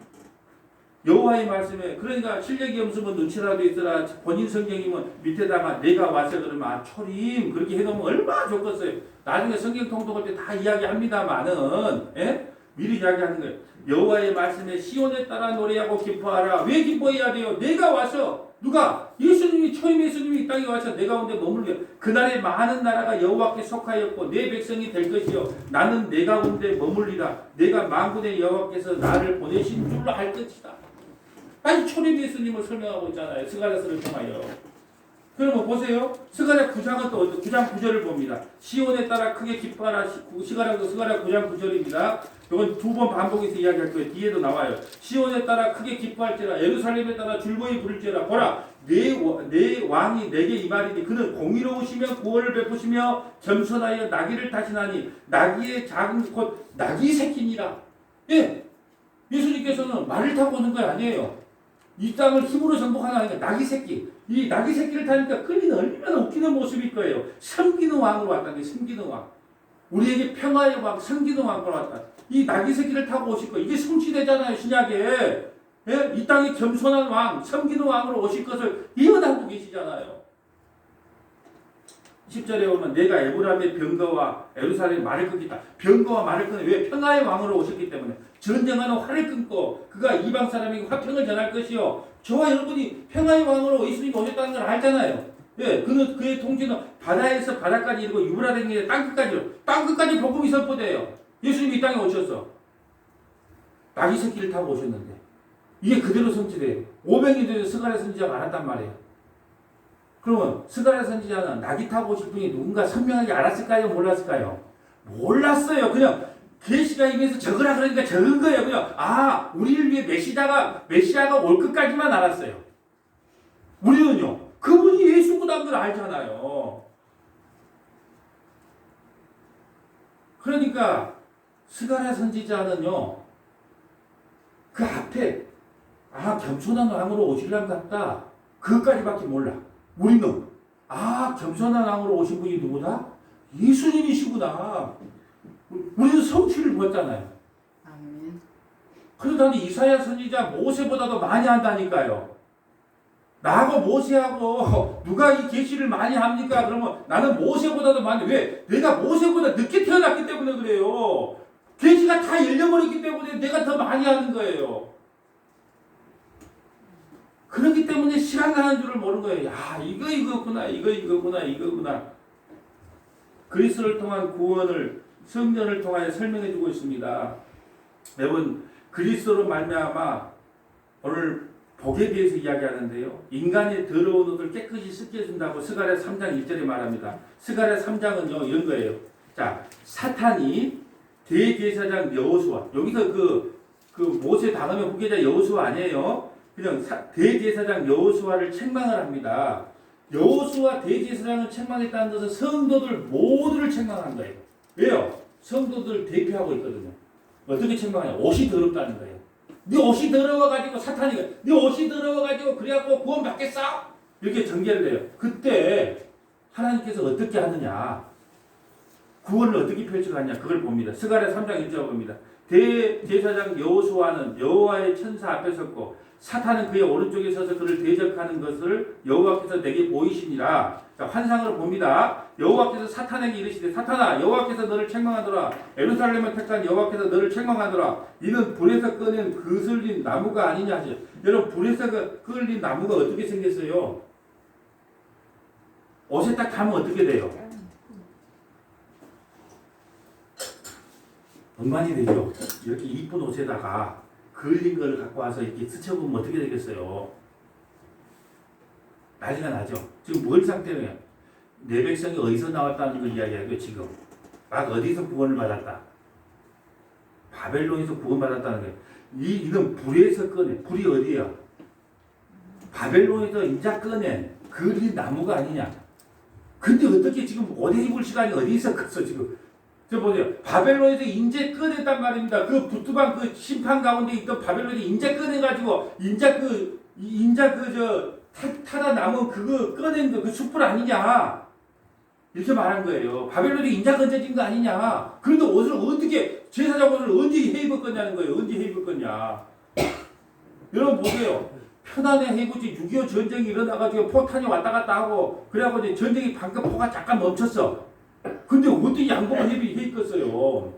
여호와의 말씀에, 그러니까 실력이 없으면 눈치라도 있더라. 본인 성경이면 밑에다가 내가 와서 그러면 초림 그렇게 해놓으면 얼마나 좋겠어요. 나중에 성경 통독할 때 다 이야기합니다만은, 예? 미리 이야기하는 거예요. 여호와의 말씀에 시온에 따라 노래하고 기뻐하라. 왜 기뻐해야 돼요? 내가 와서, 누가? 예수님이, 초임 예수님이 이 땅에 와서 내 가운데 머물게. 그날에 많은 나라가 여호와께 속하였고 내 백성이 될 것이요 나는 내 가운데 머물리라. 내가 만군의 여호와께서 나를 보내신 줄로 할 것이다. 아니, 초림 예수님을 설명하고 있잖아요. 스가랴서를 통하여. 그러면 보세요. 스가랴 9장은 또 9장 9절을 봅니다. 시온에 따라 크게 기뻐하라. 스가랴 9장 9절입니다. 이건 두 번 반복해서 이야기할 거예요. 뒤에도 나와요. 시온에 따라 크게 기뻐할지라. 예루살렘에 따라 줄거이 부를지라. 보라, 내 왕이 내게 임하리니 그는 공의로우시며 구원을 베푸시며 겸손하여 나귀를 타시나니 나귀의 작은 곧 나귀 새끼니라. 예, 예수님께서는 말을 타고 오는 거 아니에요. 이 땅을 힘으로 정복하는 나귀 새끼. 이 나귀 새끼를 타니까 끌리는 얼마나 웃기는 모습일 거예요. 섬기는 왕으로 왔다는 게, 섬기는 왕. 우리에게 평화의 왕, 섬기는 왕으로 왔다. 이 나귀 새끼를 타고 오실 거예요. 이게 성취되잖아요, 신약에. 예? 이 땅에 겸손한 왕, 섬기는 왕으로 오실 것을 예언하고 계시잖아요. 10절에 보면 내가 에브라임의 병거와 예루살렘의 말을 끊겠다. 병거와 말을 끊어. 왜? 평화의 왕으로 오셨기 때문에. 전쟁하는 활을 끊고 그가 이방 사람에게 화평을 전할 것이요. 저와 여러분이 평화의 왕으로 예수님이 오셨다는 걸 알잖아요. 예, 그는 그의 통치는 바다에서 바다까지 이르고 유브라데강의 땅끝까지 복음이 선포돼요. 예수님이 이 땅에 오셔서 나귀 새끼를 타고 오셨는데 이게 그대로 성취돼요. 500년 전에 스가랴 선지자가 알았단 말이에요. 그러면 스가랴 선지자는 나귀 타고 오실 분이 누군가 선명하게 알았을까요? 몰랐을까요? 몰랐어요. 그냥 계시가 입에서 적으라 그러니까 적은 거예요. 그냥 우리를 위해 메시아가 올 것까지만 알았어요. 우리는요, 그분이 예수구라는 걸 알잖아요. 그러니까 스가랴 선지자는요, 그 앞에 겸손한 왕으로 오시려는 것 같다. 그것까지밖에 몰라. 우리는 겸손한 왕으로 오신 분이 누구다? 예수님이시구나. 우리는 성취를 보았잖아요. 아멘. 그러더니 이사야 선지자 모세보다도 많이 한다니까요. 나하고 모세하고 누가 이 계시를 많이 합니까? 그러면 나는 모세보다도 많이. 왜? 내가 모세보다 늦게 태어났기 때문에 그래요. 계시가 다 열려버렸기 때문에 내가 더 많이 하는 거예요. 그렇기 때문에 시간 가는 줄을 모르는 거예요. 이거구나. 그리스도를 통한 구원을 성전을 통하여 설명해 주고 있습니다. 매번 그리스도로 말미암아 오늘 복에 대해서 이야기하는데요. 인간의 더러운 옷을 깨끗이 씻겨준다고 스가랴 3장 1절에 말합니다. 스가랴 3장은요 이런 거예요. 자, 사탄이 대제사장 여호수아, 여기서 그 모세 다음에 후계자 여호수아 아니에요. 그냥 대제사장 여호수아를 책망을 합니다. 여호수아 대제사장을 책망했다는 것은 성도들 모두를 책망한 거예요. 왜요? 성도들 대표하고 있거든요. 어떻게 책망하냐? 옷이 더럽다는 거예요. 네 옷이 더러워가지고 사탄이 네 옷이 더러워가지고 그래갖고 구원 받겠어? 이렇게 전개를 해요. 그때 하나님께서 어떻게 하느냐? 구원을 어떻게 펼쳐가냐? 그걸 봅니다. 스가랴 3장 1절 봅니다. 대제사장 여호수아는 여호와의 천사 앞에 섰고 사탄은 그의 오른쪽에 서서 그를 대적하는 것을 여호와께서 내게 보이시니라. 자, 환상으로 봅니다. 여호와께서 사탄에게 이르시되 사탄아 여호와께서 너를 책망하더라. 예루살렘을 택한 여호와께서 너를 책망하더라. 이는 불에서 꺼낸 그슬린 나무가 아니냐 하시죠. 여러분 불에서 끌린 나무가 어떻게 생겼어요? 옷에 딱 가면 어떻게 돼요? 엉망이 되죠. 이렇게 이쁜 옷에다가 그을린 걸 갖고 와서 이렇게 스쳐보면 어떻게 되겠어요? 난리가 나죠. 지금 뭘 상태예요? 내 백성이 어디서 나왔다는 걸 이야기하고요. 지금 막 어디서 구원을 받았다. 바벨론에서 구원받았다는 거예요. 이건 불에서 꺼낸 불이 어디야? 바벨론에서 인자 꺼낸 그을린 나무가 아니냐? 근데 어떻게 지금 옷 입을 시간이 어디 있었겠어 지금? 저 보세요. 바벨론에서 인제 꺼냈단 말입니다. 그 부뚜방 그 심판 가운데 있던 바벨론이 인제 꺼내가지고 타다 남은 그거 꺼낸 거 그 숯불 아니냐? 이렇게 말한 거예요. 바벨론이 인자 건져진 거 아니냐? 그런데 옷을 어떻게 제사장 옷을 언제 해 입었겠냐는 거예요. 언제 해 입었겠냐? 여러분 보세요. 편안해 해보지 6.25 전쟁이 일어나가지고 포탄이 왔다 갔다 하고 그래갖고 이제 전쟁이 방금 포가 잠깐 멈췄어. 근데 어떻게 양복을 해 입었어요?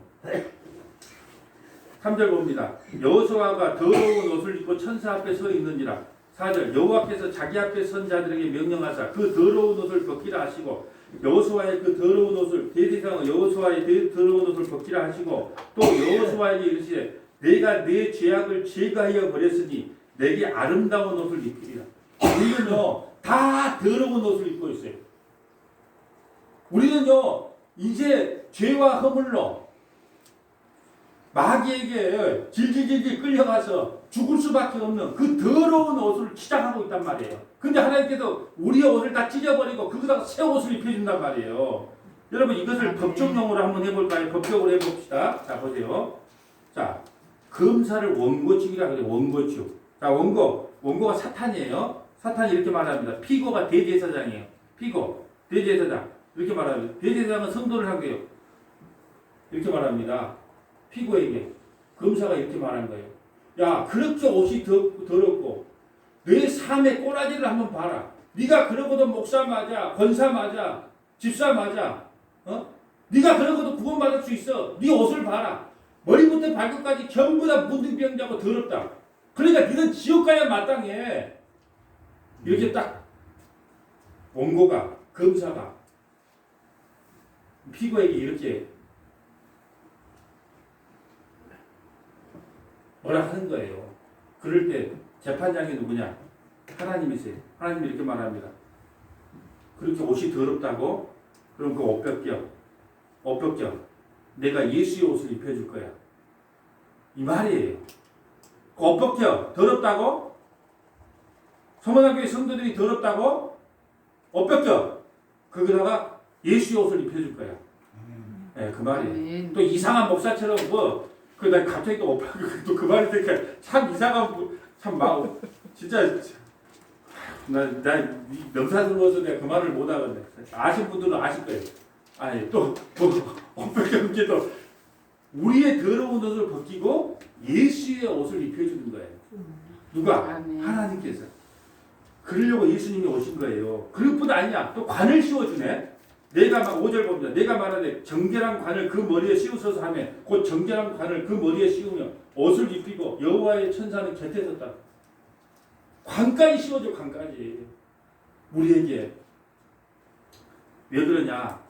3절 봅니다. 여호수아가 더러운 옷을 입고 천사 앞에 서 있는지라. 4절 여호와께서 자기 앞에 선 자들에게 명령하사 그 더러운 옷을 벗기라 하시고 여호수아의 그 더러운 옷을 대제사장은 여호수아의 더러운 옷을 벗기라 하시고 또 여호수아에게 이르시되 내가 내 죄악을 제거하여 버렸으니 내게 아름다운 옷을 입히리라. 우리는요 다 더러운 옷을 입고 있어요. 우리는요 이제 죄와 허물로 마귀에게 질질질질 끌려가서 죽을 수밖에 없는 그 더러운 옷을 치장하고 있단 말이에요. 근데 하나님께서 우리의 옷을 다 찢어버리고 그거다가 새 옷을 입혀준단 말이에요. 여러분 이것을 법정용어로 한번 해볼까요? 법적으로 해봅시다. 자 보세요. 자 검사를 원고축이라고 해요. 원고축. 자 원고가 사탄이에요. 사탄이 이렇게 말합니다. 피고가 대제사장이에요. 피고 대제사장 이렇게 말합니다. 대제사장은 성도를 하고요. 이렇게 말합니다. 피고에게 검사가 이렇게 말한 거예요. 야 그렇게 옷이 더럽고 내 삶의 꼬라지를 한번 봐라. 네가 그러고도 목사 맞아, 권사 맞아, 집사 맞아. 네가 그러고도 구원받을 수 있어. 네 옷을 봐라. 머리부터 발끝까지 전부 다 문둥병자고 더럽다. 그러니까 네는 지옥 가야 마땅해. 이렇게 딱 원고가 검사가 피고에게 이렇게 뭐라 하는 거예요. 그럴 때 재판장이 누구냐? 하나님이세요. 하나님이 이렇게 말합니다. 그렇게 옷이 더럽다고? 그럼 그 옷 벗겨. 내가 예수의 옷을 입혀줄 거야. 이 말이에요. 그 옷 벗겨. 더럽다고? 서문학교의 성도들이 더럽다고? 옷 벗겨. 거기다가 예수의 옷을 입혀줄 거야. 네, 그 말이에요. 또 이상한 목사처럼 나 갑자기 또 그 말이 되니까 참 이상한 참 마음 진짜 나 명사스러워서 내가 그 말을 못 하겠네. 아신 분들은 아실 거예요. 아니 어떻게 또 우리의 더러운 옷을 벗기고 예수의 옷을 입혀주는 거예요. 누가? 하나님께서. 그러려고 예수님이 오신 거예요. 그것뿐 아니야. 또 관을 씌워주네. 내가 막 5절 봅니다. 내가 말하되 정결한 관을 그 머리에 씌우소서 하며 곧 정결한 관을 그 머리에 씌우며 옷을 입히고 여호와의 천사는 곁에 섰다. 관까지 씌워줘. 관까지. 우리에게. 왜 그러냐.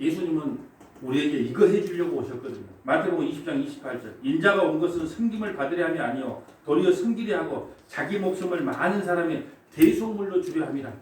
예수님은 우리에게 이거 해주려고 오셨거든요. 마태복음 20장 28절 인자가 온 것은 섬김을 받으려 함이 아니요 도리어 섬기려 하고 자기 목숨을 많은 사람의 대속물로 주려 함이라.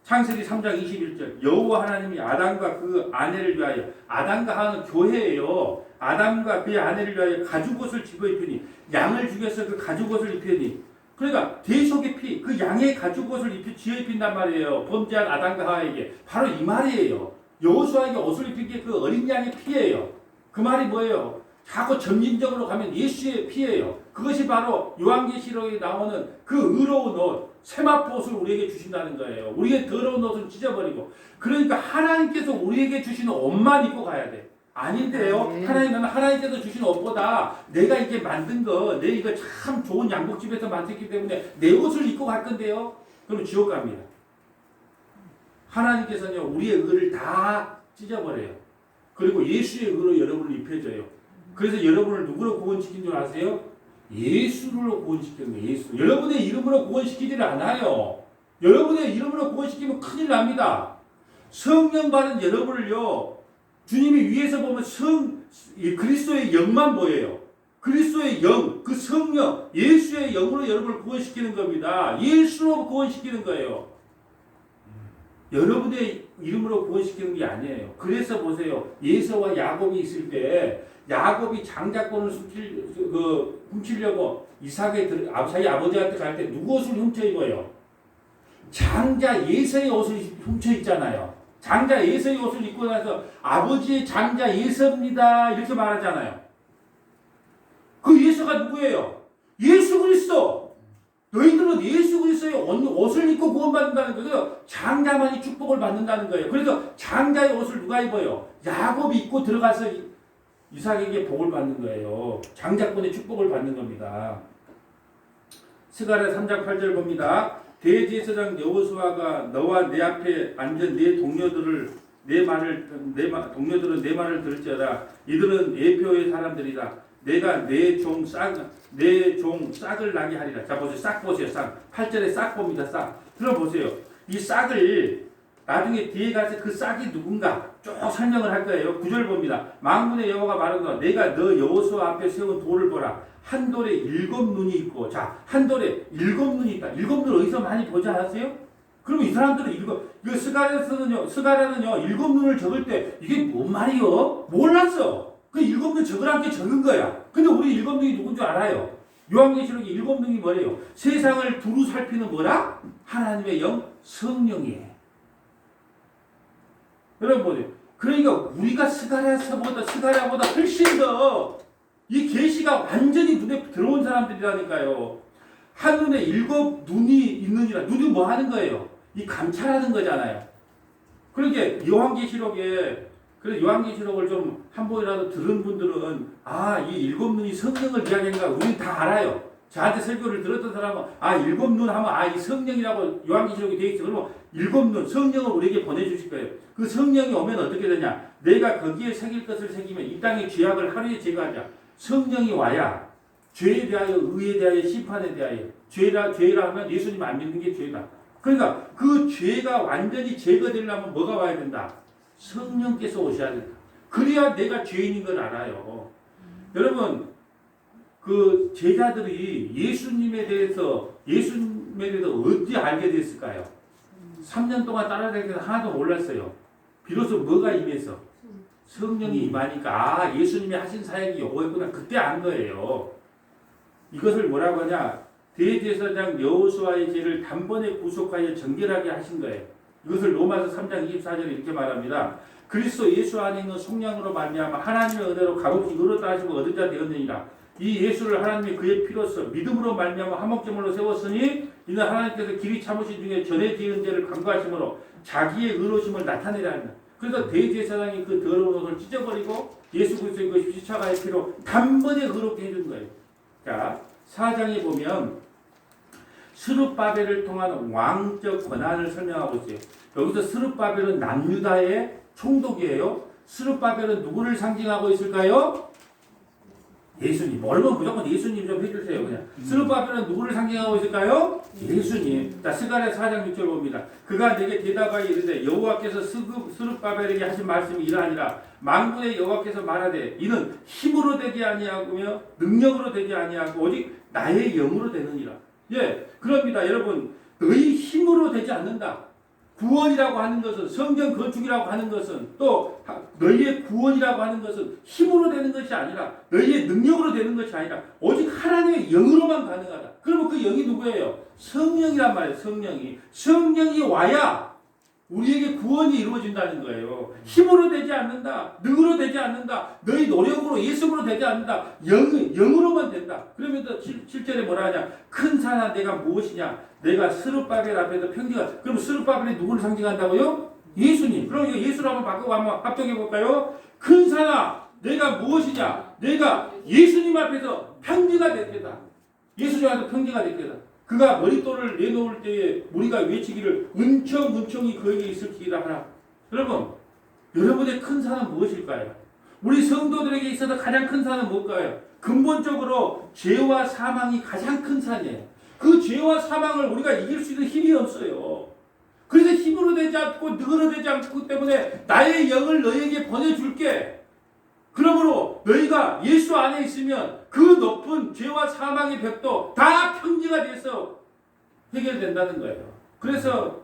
창세기 3장 21절 여호와 하나님이 아담과 그 아내를 위하여 아담과 하나는 교회예요. 아담과 그의 아내를 위하여 가죽옷을 집어 입히니 양을 죽여서 그 가죽옷을 입히니 그러니까 대속의 피, 그 양의 가죽 옷을 지어 입힌단 말이에요. 범죄한 아담과 하와에게. 바로 이 말이에요. 여호수아에게 옷을 입힌 게 그 어린 양의 피예요. 그 말이 뭐예요? 자꾸 점진적으로 가면 예수의 피예요. 그것이 바로 요한계시록에 나오는 그 의로운 옷, 세마포 옷을 우리에게 주신다는 거예요. 우리의 더러운 옷을 찢어버리고. 그러니까 하나님께서 우리에게 주시는 옷만 입고 가야 돼. 아닌데요. 하나님은 하나님께서 주신 옷보다 내가 이게 만든 거, 내 이거 참 좋은 양복집에서 만들기 때문에 내 옷을 입고 갈 건데요. 그럼 지옥 갑니다. 하나님께서는요, 우리의 의를 다 찢어버려요. 그리고 예수의 의로 여러분을 입혀줘요. 그래서 여러분을 누구로 구원시킨 줄 아세요? 예수로 구원시키는 거예요. 예수. 여러분의 이름으로 구원시키지를 않아요. 여러분의 이름으로 구원시키면 큰일 납니다. 성령 받은 여러분을요, 주님이 위에서 보면 그리스도의 영만 보여요. 그리스도의 영, 그 성령, 예수의 영으로 여러분을 구원시키는 겁니다. 예수로 구원시키는 거예요. 여러분의 이름으로 구원시키는 게 아니에요. 그래서 보세요. 예서와 야곱이 있을 때 야곱이 장자권을 훔치려고 자기 아버지한테 갈 때 누구 옷을 훔쳐 입어요? 장자 예서의 옷을 훔쳐 입잖아요. 장자 예서의 옷을 입고 나서 아버지의 장자 예서입니다 이렇게 말하잖아요. 그 예서가 누구예요? 예수 그리스도. 너희들은 예수 그리스도의 옷을 입고 구원받는다는 거예요. 장자만이 축복을 받는다는 거예요. 그래서 장자의 옷을 누가 입어요? 야곱이 입고 들어가서 이삭에게 복을 받는 거예요. 장자권의 축복을 받는 겁니다. 스가랴 3장 8절 봅니다. 대제사장 여호수아가 너와 내 앞에 앉은 내 동료들은 내 말을 들을지어다. 이들은 예표의 사람들이다. 내가 내 종 싹을 나게 하리라. 자 보세요. 싹 보세요. 싹. 8절에 싹 봅니다. 싹. 들어보세요. 이 싹을 나중에 뒤에 가서 그 싹이 누군가 쭉 설명을 할 거예요. 9절 봅니다. 만군의 여호와가 말하노라. 내가 너 여호수아 앞에 세운 돌을 보라. 한 돌에 7 눈이 있고, 자, 한 돌에 7 눈이 있다. 7 눈 어디서 많이 보지 않았어요? 그럼 이 사람들은 이거 스가랴는요 7 눈을 적을 때 이게 뭔 말이요? 몰랐어. 그 7 눈 적으라는 게 적은 거야. 근데 우리 7 눈이 누군 줄 알아요. 요한계시록에 7 눈이 뭐래요? 세상을 두루 살피는 뭐라? 하나님의 영, 성령이에요. 여러분 보세요. 그러니까 우리가 스가랴보다 훨씬 더 이 계시가 완전히 눈에 들어온 사람들이라니까요. 한눈에 7 눈이 있느니라. 눈이 뭐 하는 거예요? 이 감찰하는 거잖아요. 그러니까 요한계시록을 좀 한 번이라도 들은 분들은 이 7 눈이 성령을 이야기하는가 우리는 다 알아요. 저한테 설교를 들었던 사람은 7 눈 하면 이 성령이라고 요한계시록이 되어 있어. 그러면 7 눈 성령을 우리에게 보내주실 거예요. 그 성령이 오면 어떻게 되냐? 내가 거기에 새길 것을 새기면 이 땅의 죄악을 하루에 제거하자. 성령이 와야 죄에 대하여, 의에 대하여, 심판에 대하여. 죄라 하면 예수님 안 믿는 게 죄다. 그러니까 그 죄가 완전히 제거되려면 뭐가 와야 된다? 성령께서 오셔야 된다. 그래야 내가 죄인인 걸 알아요. 여러분, 그 제자들이 예수님에 대해서 어떻게 알게 됐을까요? 3년 동안 따라다니면서 하나도 몰랐어요. 비로소 뭐가 임해서? 성령이 임하니까 예수님이 하신 사역이 요거였구나. 그때 안 거예요. 이것을 뭐라고 하냐? 대제사장 여호수아의 죄를 단번에 구속하여 정결하게 하신 거예요. 이것을 로마서 3장 24절에 이렇게 말합니다. 그리스도 예수 안에 있는 속량으로 말미암아 하나님의 은혜로 값없이 의롭다 하시고 얻은 자 되었느니라. 이 예수를 하나님이 그의 피로써 믿음으로 말미암아 화목제물로 세웠으니 이는 하나님께서 길이 참으신 중에 전에 지은 죄를 간구하심으로 자기의 의로심을 나타내려 합니다. 그래서 대제사장이 그 더러운 옷을 찢어버리고 예수 그리스도의 그 십자가의 피로 단번에 의롭게 해준 거예요. 자, 4장에 보면 스룹바벨을 통한 왕적 권한을 설명하고 있어요. 여기서 스룹바벨은 남유다의 총독이에요. 스룹바벨은 누구를 상징하고 있을까요? 예수님. 모르면 무조건 예수님 좀 해주세요. 그냥. 스룹바벨은 누구를 상징하고 있을까요? 예수님. 자, 스가랴 4장 6절 봅니다. 그가 내게 대답하여 이르되 여호와께서 스룹바벨에게 하신 말씀이 이러하니라. 만군의 여호와께서 말하되 이는 힘으로 되지 아니하고며 능력으로 되지 아니하고 오직 나의 영으로 되느니라. 예, 그럽니다. 여러분, 너희 힘으로 되지 않는다. 구원이라고 하는 것은, 성전 건축이라고 하는 것은, 또 너희의 구원이라고 하는 것은 힘으로 되는 것이 아니라, 너희의 능력으로 되는 것이 아니라 오직 하나님의 영으로만 가능하다. 그러면 그 영이 누구예요? 성령이란 말이에요. 성령이 와야 우리에게 구원이 이루어진다는 거예요. 힘으로 되지 않는다. 능으로 되지 않는다. 너희 노력으로, 예수로 되지 않는다. 영으로만 된다. 그러면서 7절에 뭐라 하냐? 큰 산아 내가 무엇이냐? 내가 스룹바벨 앞에서 평지가. 그럼 스룹바벨이 누구를 상징한다고요? 예수님. 그럼 이거 예수로 한번 바꾸고 한번 합독해 볼까요? 큰 산아 내가 무엇이냐? 내가 예수님 앞에서 평지가 됐겠다. 예수님 앞에서 평지가 됐겠다. 그가 머릿돌을 내놓을 때에 우리가 외치기를 은총이 그에게 있을지이다 하라. 여러분, 여러분의 큰 산은 무엇일까요? 우리 성도들에게 있어서 가장 큰 산은 뭘까요? 근본적으로 죄와 사망이 가장 큰 산이에요. 그 죄와 사망을 우리가 이길 수 있는 힘이 없어요. 그래서 힘으로 되지 않고 능으로 되지 않기 때문에 나의 영을 너희에게 보내줄게. 그러므로 너희가 예수 안에 있으면 그 높은 죄와 사망의 벽도 다 평지가 돼서 해결된다는 거예요. 그래서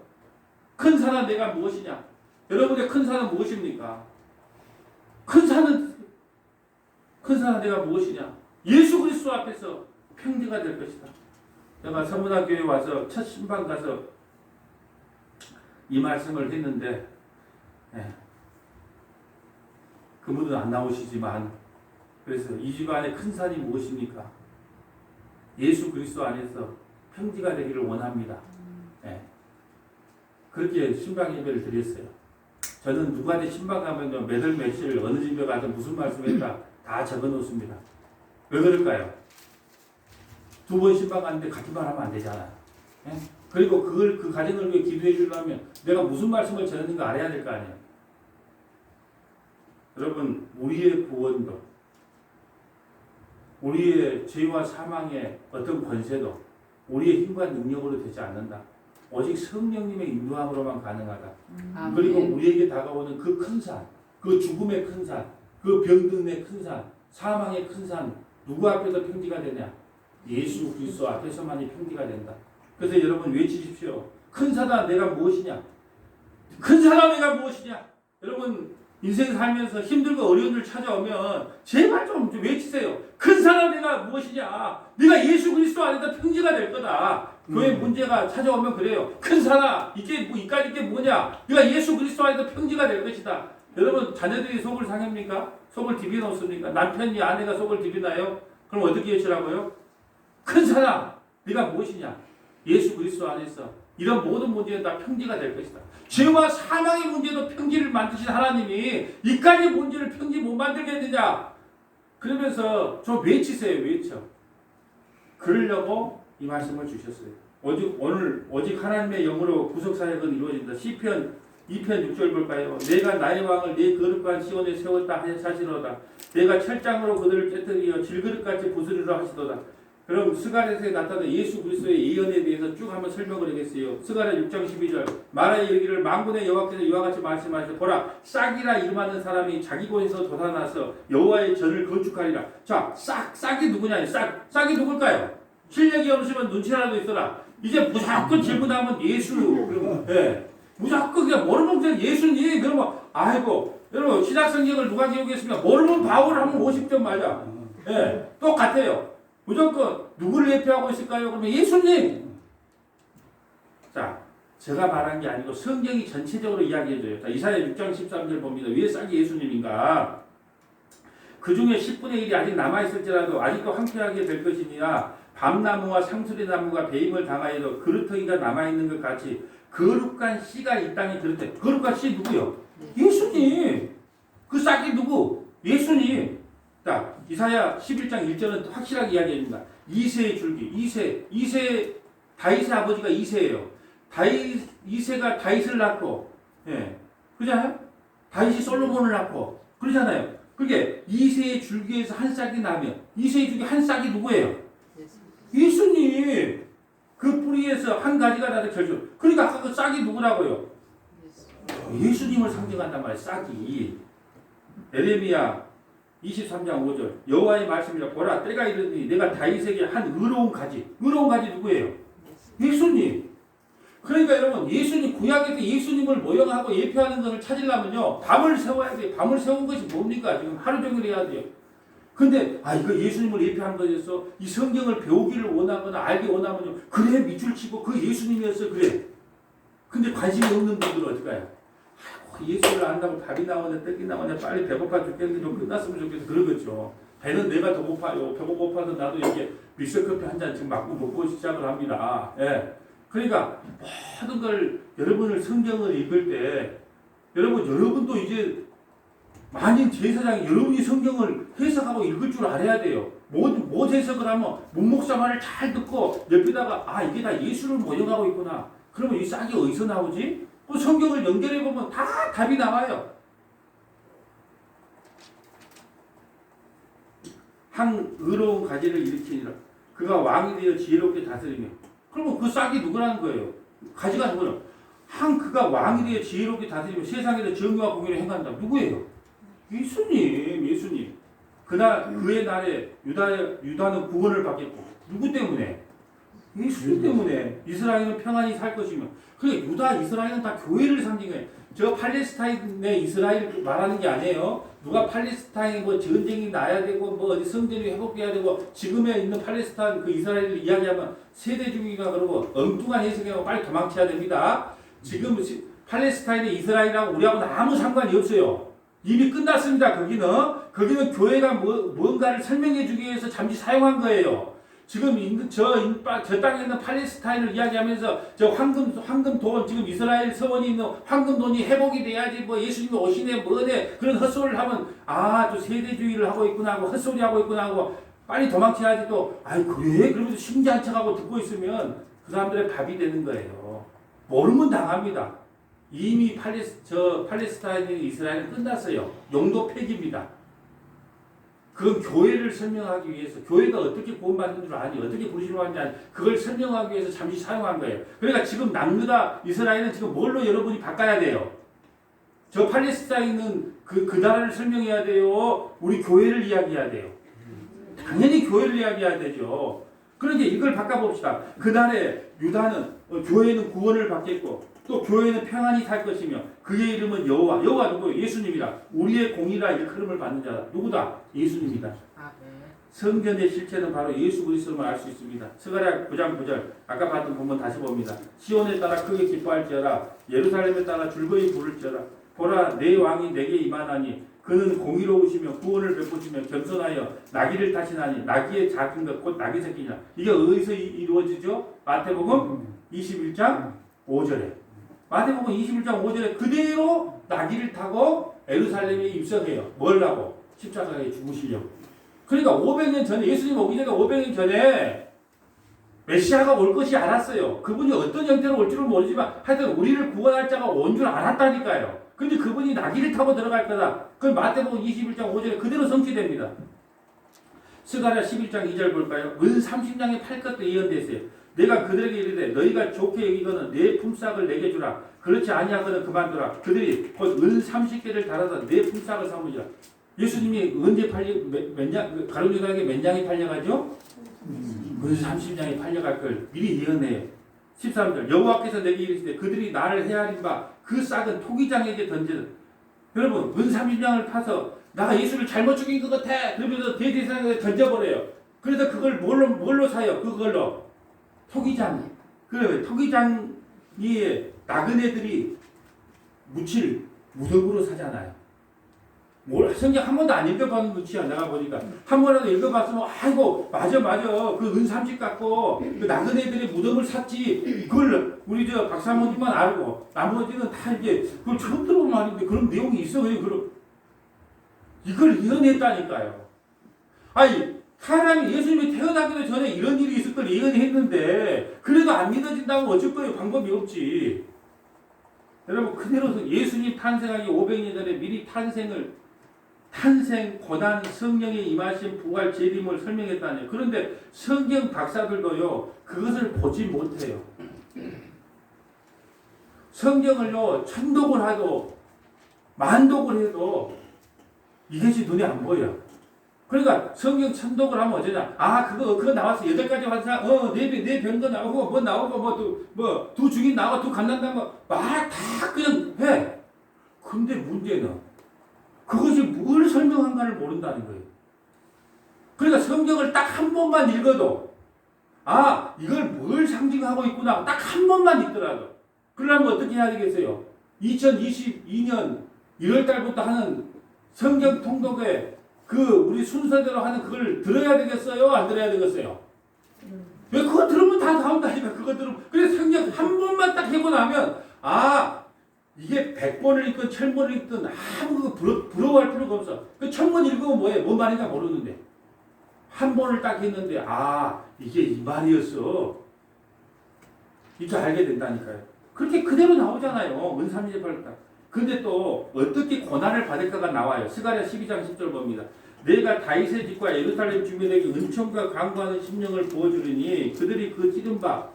큰 산은 내가 무엇이냐? 여러분의 큰 산은 무엇입니까? 큰 산은 내가 무엇이냐? 예수 그리스도 앞에서 평지가 될 것이다. 제가 서문화교회에 와서 첫 신방 가서 이 말씀을 했는데 그분은 안 나오시지만 그래서 이 집안의 큰 산이 무엇입니까? 예수 그리스도 안에서 평지가 되기를 원합니다. 그렇게 신방 예배를 드렸어요. 저는 누구한테 신방 가면 몇월 며칠 어느 집에 가서 무슨 말씀했다 다 적어 놓습니다. 왜 그럴까요? 2번 신방 갔는데 같은 말 하면 안 되잖아요. 그리고 그 가정을 위해 기도해 주려면 내가 무슨 말씀을 전했는가 알아야 될 거 아니에요. 여러분, 우리의 구원도, 우리의 죄와 사망의 어떤 권세도 우리의 힘과 능력으로 되지 않는다. 오직 성령님의 인도함으로만 가능하다. 그리고 우리에게 다가오는 그 큰 산, 그 죽음의 큰 산, 그 병든의 큰 산, 사망의 큰 산, 누구 앞에서 평지가 되냐? 예수 그리스도 앞에서만이 평지가 된다. 그래서 여러분 외치십시오. 큰 산아 내가 무엇이냐? 큰 산아 내가 무엇이냐? 여러분 인생 살면서 힘들고 어려운 일 찾아오면 제발 좀 외치세요. 큰 산아 내가 무엇이냐? 네가 예수 그리스도 안에서 평지가 될 거다. 교회 문제가 찾아오면 그래요. 큰 산아 이까짓 게 뭐냐? 네가 예수 그리스도 안에서 평지가 될 것이다. 여러분 자녀들이 속을 상합니까? 속을 디비놓습니까? 남편이 아내가 속을 디비나요? 그럼 어떻게 외치라고요? 큰 산아 네가 무엇이냐? 예수 그리스도 안에서 이런 모든 문제는 다 평지가 될 것이다. 죄와 사망의 문제도 평지를 만드신 하나님이 이까지 문제를 평지 못 만들겠느냐? 그러면서 좀 외치세요. 외쳐. 그러려고 이 말씀을 주셨어요. 오직 하나님의 영으로 구속사역은 이루어진다. 시편 2편 6절 볼까요? 내가 나의 왕을 네 거룩한 시온에 세웠다 하시도다. 내가 철장으로 그들을 깨뜨리어 질그릇같이 부수리라 하시도다. 그럼 스가랴서에 나타난 예수 그리스도의 예언에 대해서 쭉 한번 설명을 하겠어요. 스가랴 6장 12절 말하여 이르기를 만군의 여호와께서 이와 같이 말씀하시되 보라 싹이라 이름하는 사람이 자기 곳에서 돋아나서 여호와의 전을 건축하리라. 자, 싹이 누구냐? 싹이 누굴까요? 실력이 없으면 눈치라도 있어라. 이제 무조건 질문하면 예수. 무조건 그냥 모르면 그냥 예수님. 그러면 아이고 여러분 신약성경을 누가 기억했습니까? 모르면 바울 하면 50점 맞아. 똑같아요. 무조건 누구를 예표하고 있을까요? 그러면 예수님. 자, 제가 말한 게 아니고 성경이 전체적으로 이야기해줘요. 자, 이사야 6장 13절 봅니다. 왜 싹이 예수님인가? 그 중에 10분의 1이 아직 남아있을지라도 아직도 황폐하게 될 것이니라. 밤나무와 상수리나무가 배임을 당하여도 그루터기가 남아있는 것 같이 거룩한 씨가 이 땅에 들었대. 거룩한 씨 누구요? 예수님. 그 싹이 누구? 예수님. 자, 이사야 11장 1절은 확실하게 이야기합니다. 이새의 줄기, 이새 다윗의 아버지가 이새예요. 이새가 다윗을 낳고, 그잖아요. 다윗이 솔로몬을 낳고, 그러잖아요. 그게 이새의 줄기에서 한 싹이 나면 이새의 줄기 한 싹이 누구예요? 예수님. 그 뿌리에서 한 가지가 나도 결정. 그러니까 아까 그 싹이 누구라고요? 예수님을 상징한단 말이에요. 싹이. 에레미야 23장 5절 여호와의 말씀이라 보라 때가 이르니 내가 다윗에게 한 의로운 가지 누구예요? 예수님. 그러니까 여러분 예수님 구약에서 예수님을 모형하고 예표하는 것을 찾으려면요 밤을 세워야 돼요. 밤을 세운 것이 뭡니까? 지금 하루 종일 해야 돼요. 근데 이거 예수님을 예표한 거였어. 이 성경을 배우기를 원하거나 알기 원하면요. 그래 밑줄 치고 그 예수님이었어 그래. 근데 관심이 없는 분들은 어떨까요? 예수를 안다고 밥이 나오네 떡이 나오네 빨리 배고파 죽겠는데 좀 끝났으면 좋겠어 그러겠죠. 배는 내가 더 고파요. 배가 고파서 나도 이렇게 밀서커피 한 잔 지금 맞고 먹고 시작을 합니다. 예. 그러니까 모든 걸 여러분을 성경을 읽을 때 여러분도 이제 만인 제사장이 여러분이 성경을 해석하고 읽을 줄 알아야 돼요. 뭐 해석을 하면 문목사 말을 잘 듣고 옆에다가 이게 다 예수를 모형하고 있구나. 그러면 이 싹이 어디서 나오지? 그 성경을 연결해 보면 다 답이 나와요. 한 의로운 가지를 일으키니라. 그가 왕이 되어 지혜롭게 다스리며. 그러면 그 싹이 누구라는 거예요? 가지가 누구는? 그가 왕이 되어 지혜롭게 다스리며 세상에서 정의와 공의를 행한다. 누구예요? 예수님. 그의 날에 유다는 구원을 받겠고. 누구 때문에? 예수님 때문에. 이스라엘은 평안히 살 것이며. 그러니까 유다, 이스라엘은 다 교회를 상징해요. 저 팔레스타인의 이스라엘 말하는 게 아니에요. 누가 팔레스타인 전쟁이 나야 되고 어디 성전이 회복돼야 되고 지금에 있는 팔레스타인 그 이스라엘을 이야기하면 세대주의가 그러고 엉뚱한 해석이라고 빨리 도망쳐야 됩니다. 지금 팔레스타인의 이스라엘하고 우리하고는 아무 상관이 없어요. 이미 끝났습니다. 거기는 교회가 뭔가를 설명해 주기 위해서 잠시 사용한 거예요. 지금 저 땅에 있는 팔레스타인을 이야기하면서 저 황금 돈 지금 이스라엘 서원이 있는 황금 돈이 회복이 돼야지 예수님이 오시네 뭐네 그런 헛소리를 하면 또 세대주의를 하고 있구나 하고 헛소리 하고 있구나 하고 빨리 도망쳐야지 또 그래? 그러면서 신기한 척하고 듣고 있으면 그 사람들의 밥이 되는 거예요. 모르면 당합니다. 이미 팔레스타인 이스라엘은 끝났어요. 영도 폐기입니다. 그건 교회를 설명하기 위해서 교회가 어떻게 구원받는 줄 아니 어떻게 부르시러 하는지 아니 그걸 설명하기 위해서 잠시 사용한 거예요. 그러니까 지금 남유다 이스라엘은 지금 뭘로 여러분이 바꿔야 돼요? 저 팔레스타인은 그 나라를 설명해야 돼요? 우리 교회를 이야기해야 돼요? 당연히 교회를 이야기해야 되죠. 그런데 이걸 바꿔봅시다. 그날에 유다는 교회는 구원을 받겠고 또 교회는 평안히 살 것이며 그의 이름은 여호와 누구예요? 예수님이다. 우리의 공이라 일컬음을 받는 자다. 누구다? 예수님이다. 성전의 실체는 바로 예수 그리스도만 알 수 있습니다. 스가랴 9장 9절 아까 봤던 본문 다시 봅니다. 시온에 따라 크게 기뻐할지어라 예루살렘에 따라 즐거이 부를지어라 보라 내 왕이 내게 임하나니 그는 공의로우시며 구원을 베푸시며 겸손하여 나귀를 타시나니 나귀의 작은 것 곧 나귀 새끼냐. 이게 어디서 이루어지죠? 마태복음 21장 5절에 마태복음 21장 5절에 그대로 나귀를 타고 예루살렘에 입성해요. 뭘 하고? 십자가에 죽으시려고. 그러니까 500년 전에 예수님 오기 전에 500년 전에 메시아가 올 것이 알았어요. 그분이 어떤 형태로 올 줄은 모르지만 하여튼 우리를 구원할 자가 온 줄 알았다니까요. 근데 그분이 나귀를 타고 들어갈 거다. 그럼 마태복음 21장 5절에 그대로 성취됩니다. 스가랴 11장 2절 볼까요? 은 30냥에 팔 것도 예언됐어요. 내가 그들에게 이르되 너희가 좋게 여기거든 내 품삯을 내게 주라. 그렇지 아니하거든 그만두라. 그들이 곧 은 30개를 달아서 내 품삯을 삼으리라. 예수님이 언제 가룟유다에게 몇 냥이 팔려가죠? 은 30냥이 팔려갈 걸 미리 예언해요. 13절 여호와께서 내게 이르시되 그들이 나를 헤아린 바 그 싹은 토기장에게 던지는. 여러분 은 30냥을 파서 나 예수를 잘못 죽인 것 같아 그러면서 대제사장에게 던져버려요. 그래서 그걸 뭘로 사요? 그걸로 토기장. 그래 토기장 위에 나그네들이 묻힐 무덤으로 사잖아요. 성경 한 번도 안 읽어봤는 묻히야. 내가 보니까 한 번이라도 읽어봤으면 아이고 맞아 그 은30 갖고 그 나그네들의 무덤을 샀지. 그걸 우리 박사모님만 알고 나머지는 다 이제 그걸 처음 들어본 말인데 그런 내용이 있어. 그럼 이걸 예언했다니까요. 사람이 예수님이 태어나기도 전에 이런 일이 있을 걸 예언했는데 그래도 안 믿어진다고 어쩔 거예요. 방법이 없지. 여러분 그대로 예수님 탄생하기 500년 전에 미리 탄생, 고난, 성령의 임하신 부활, 재림을 설명했다네요. 그런데 성경 박사들도요 그것을 보지 못해요. 성경을요 천독을 해도 만독을 해도 이것이 눈에 안 보여요. 그러니까 성경 천독을 하면 어쩌냐? 아, 그거 나왔어. 8가지 환상, 네 병거 나오고, 뭐 나오고, 두 중인 나오고, 두 갓난다, 말 다 그냥 해. 근데 문제는 그것이 뭘 설명한가를 모른다는 거예요. 그러니까 성경을 딱 한 번만 읽어도, 아, 이걸 뭘 상징하고 있구나. 딱 한 번만 읽더라도. 그러려면 어떻게 해야 되겠어요? 2022년 1월 달부터 하는 성경 통독회 우리 순서대로 하는 그걸 들어야 되겠어요? 안 들어야 되겠어요? 왜 그거 들으면 다 나온다니까, 그거 들으면. 그래서 성경 한 번만 딱 해고 나면, 아, 이게 100번을 읽든 1000번을 읽든 아무 부러워할 필요가 없어. 그 1000번 읽으면 뭐예요? 뭔 말인가 모르는데. 한 번을 딱 했는데, 아, 이게 이 말이었어. 이렇게 알게 된다니까요. 그렇게 그대로 나오잖아요. 은삼일팔 딱. 근데 또 어떻게 고난을 받을까가 나와요. 스가랴 12장 10절 봅니다. 내가 다윗의 집과 예루살렘 주민에게 은총과 강구하는 심령을 부어주리니 그들이 그 찌른 바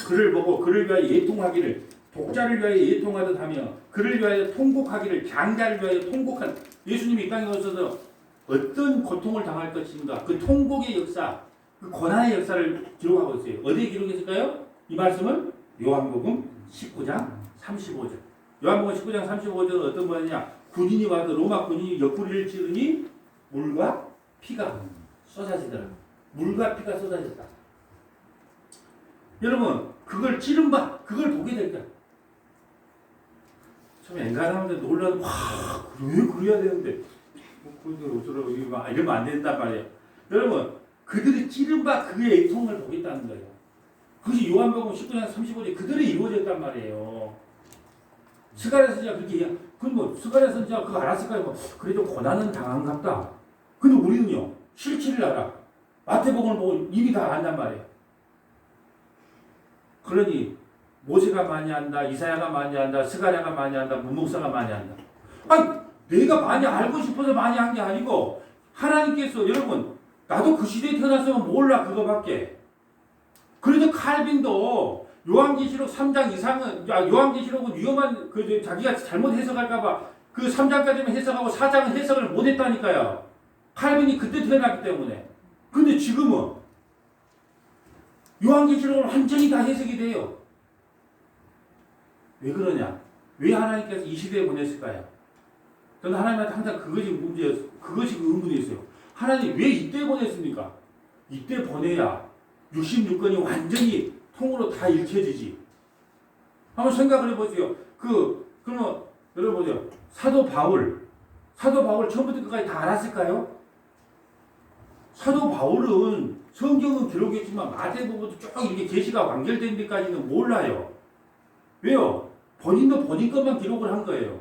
그를 보고 그를 위하여 예통하기를, 독자를 위하여 예통하듯 하며 그를 위하여 통곡하기를, 장자를 위하여 통곡한. 예수님이 이 땅에 오셔서 어떤 고통을 당할 것인가, 그 통곡의 역사, 그 고난의 역사를 기록하고 있어요. 어디에 기록했을까요? 이 말씀은 요한복음 19장 35절. 요한복음 19장 35절은 어떤 말이냐? 군인이 와서, 로마 군인이 옆구리를 찌르니 물과 피가 쏟아지더라. 물과 피가 쏟아졌다. 여러분, 그걸 찌른 바, 그걸 보게 될 거야. 참 엔간 사람들 놀라서, 와, 그래, 그래야 되는데, 이러면 안 된단 말이에요. 여러분, 그들이 찌른 바 그의 애통을 보겠다는 거예요. 그것이 요한복음 19장 35절에 그들이 이루어졌단 말이에요. 스가랴 선지자가 그렇게 얘기해. 그럼 스가랴 선지자가 그거 알았을까요? 그래도 고난은 당한갑다. 근데 우리는요, 실체를 알아. 마태복음을 보고 이미 다 안단 말이에요. 그러니 모세가 많이 한다, 이사야가 많이 한다, 스가랴가 많이 한다, 문목사가 많이 한다. 아니, 내가 많이 알고 싶어서 많이 한 게 아니고, 하나님께서, 여러분, 나도 그 시대에 태어났으면 몰라, 그거밖에. 그래도 칼빈도 요한계시록 3장 이상은, 요한계시록은 위험한, 자기가 잘못 해석할까봐 그 3장까지만 해석하고 4장은 해석을 못했다니까요. 칼빈이 그때 태어났기 때문에. 근데 지금은 요한계시록은 완전히 다 해석이 돼요. 왜 그러냐? 왜 하나님께서 이 시대에 보냈을까요? 저는 하나님한테 항상 그것이 문제였어요. 그것이 그 의문이었어요. 하나님 왜 이때 보냈습니까? 이때 보내야 66권이 완전히 통으로 다 읽혀지지. 한번 생각을 해보세요. 그러면 여러분 보세요. 사도 바울 처음부터 끝까지 다 알았을까요? 사도 바울은 성경은 기록했지만 마태복음부터 쭉 이렇게 계시가 완결된 데까지는 몰라요. 왜요? 본인도 본인 것만 기록을 한 거예요.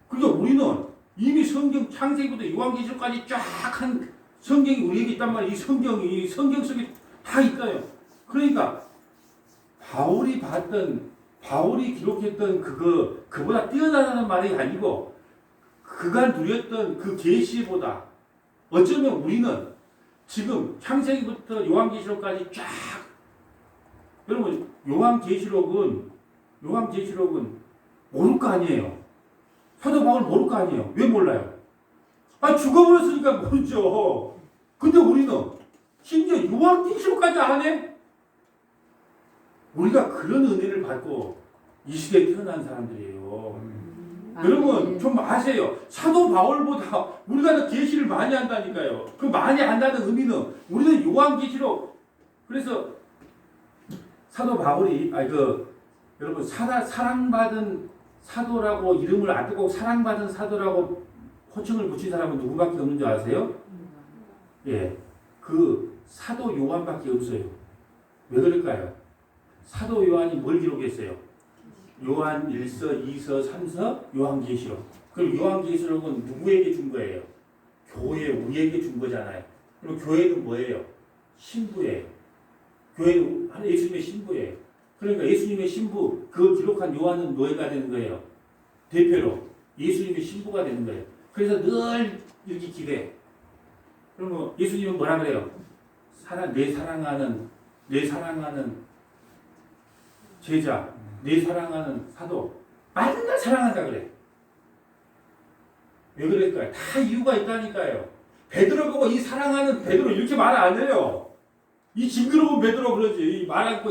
그러니까 우리는 이미 성경 창세기부터 요한계시록까지 쫙 한 성경이 우리에게 있단 말이에요. 이 성경이 성경 속에 다 있어요. 그러니까 바울이 기록했던 그보다 뛰어나다는 말이 아니고 그가 누렸던 그 계시보다 어쩌면 우리는 지금 창세기부터 요한계시록까지 쫙, 여러분 요한계시록은 모를 거 아니에요. 사도 바울 모를 거 아니에요. 왜 몰라요? 죽어버렸으니까 모르죠. 근데 우리는 심지어 요한계시록까지 아네? 우리가 그런 은혜를 받고 이 시대에 태어난 사람들이에요. 여러분 좀 아세요. 사도 바울보다 우리가 더 계시를 많이 한다니까요. 그 많이 한다는 의미는 우리는 요한계시록, 그래서 사도 바울이 여러분 사랑받은 사도라고 이름을 안 듣고 사랑받은 사도라고 호칭을 붙인 사람은 누구밖에 없는 줄 아세요? 예, 그 사도 요한밖에 없어요. 왜 그럴까요? 사도 요한이 뭘 기록했어요? 요한 1서, 2서, 3서, 요한계시록. 그럼 요한계시록은 누구에게 준 거예요? 교회, 우리에게 준 거잖아요. 그럼 교회는 뭐예요? 신부예요. 교회는 예수님의 신부예요. 그러니까 예수님의 신부, 그걸 기록한 요한은 뭐가 되는 거예요? 대표로 예수님의 신부가 되는 거예요. 그래서 늘 이렇게 기대해. 그러면 예수님은 뭐라 그래요? 내 사랑하는 제자, 내 사랑하는 사도, 맨날 사랑한다 그래. 왜 그럴까요? 다 이유가 있다니까요. 베드로 보고 이 사랑하는 베드로 이렇게 말 안 해요. 이 징그러운 베드로 그러지. 말 않고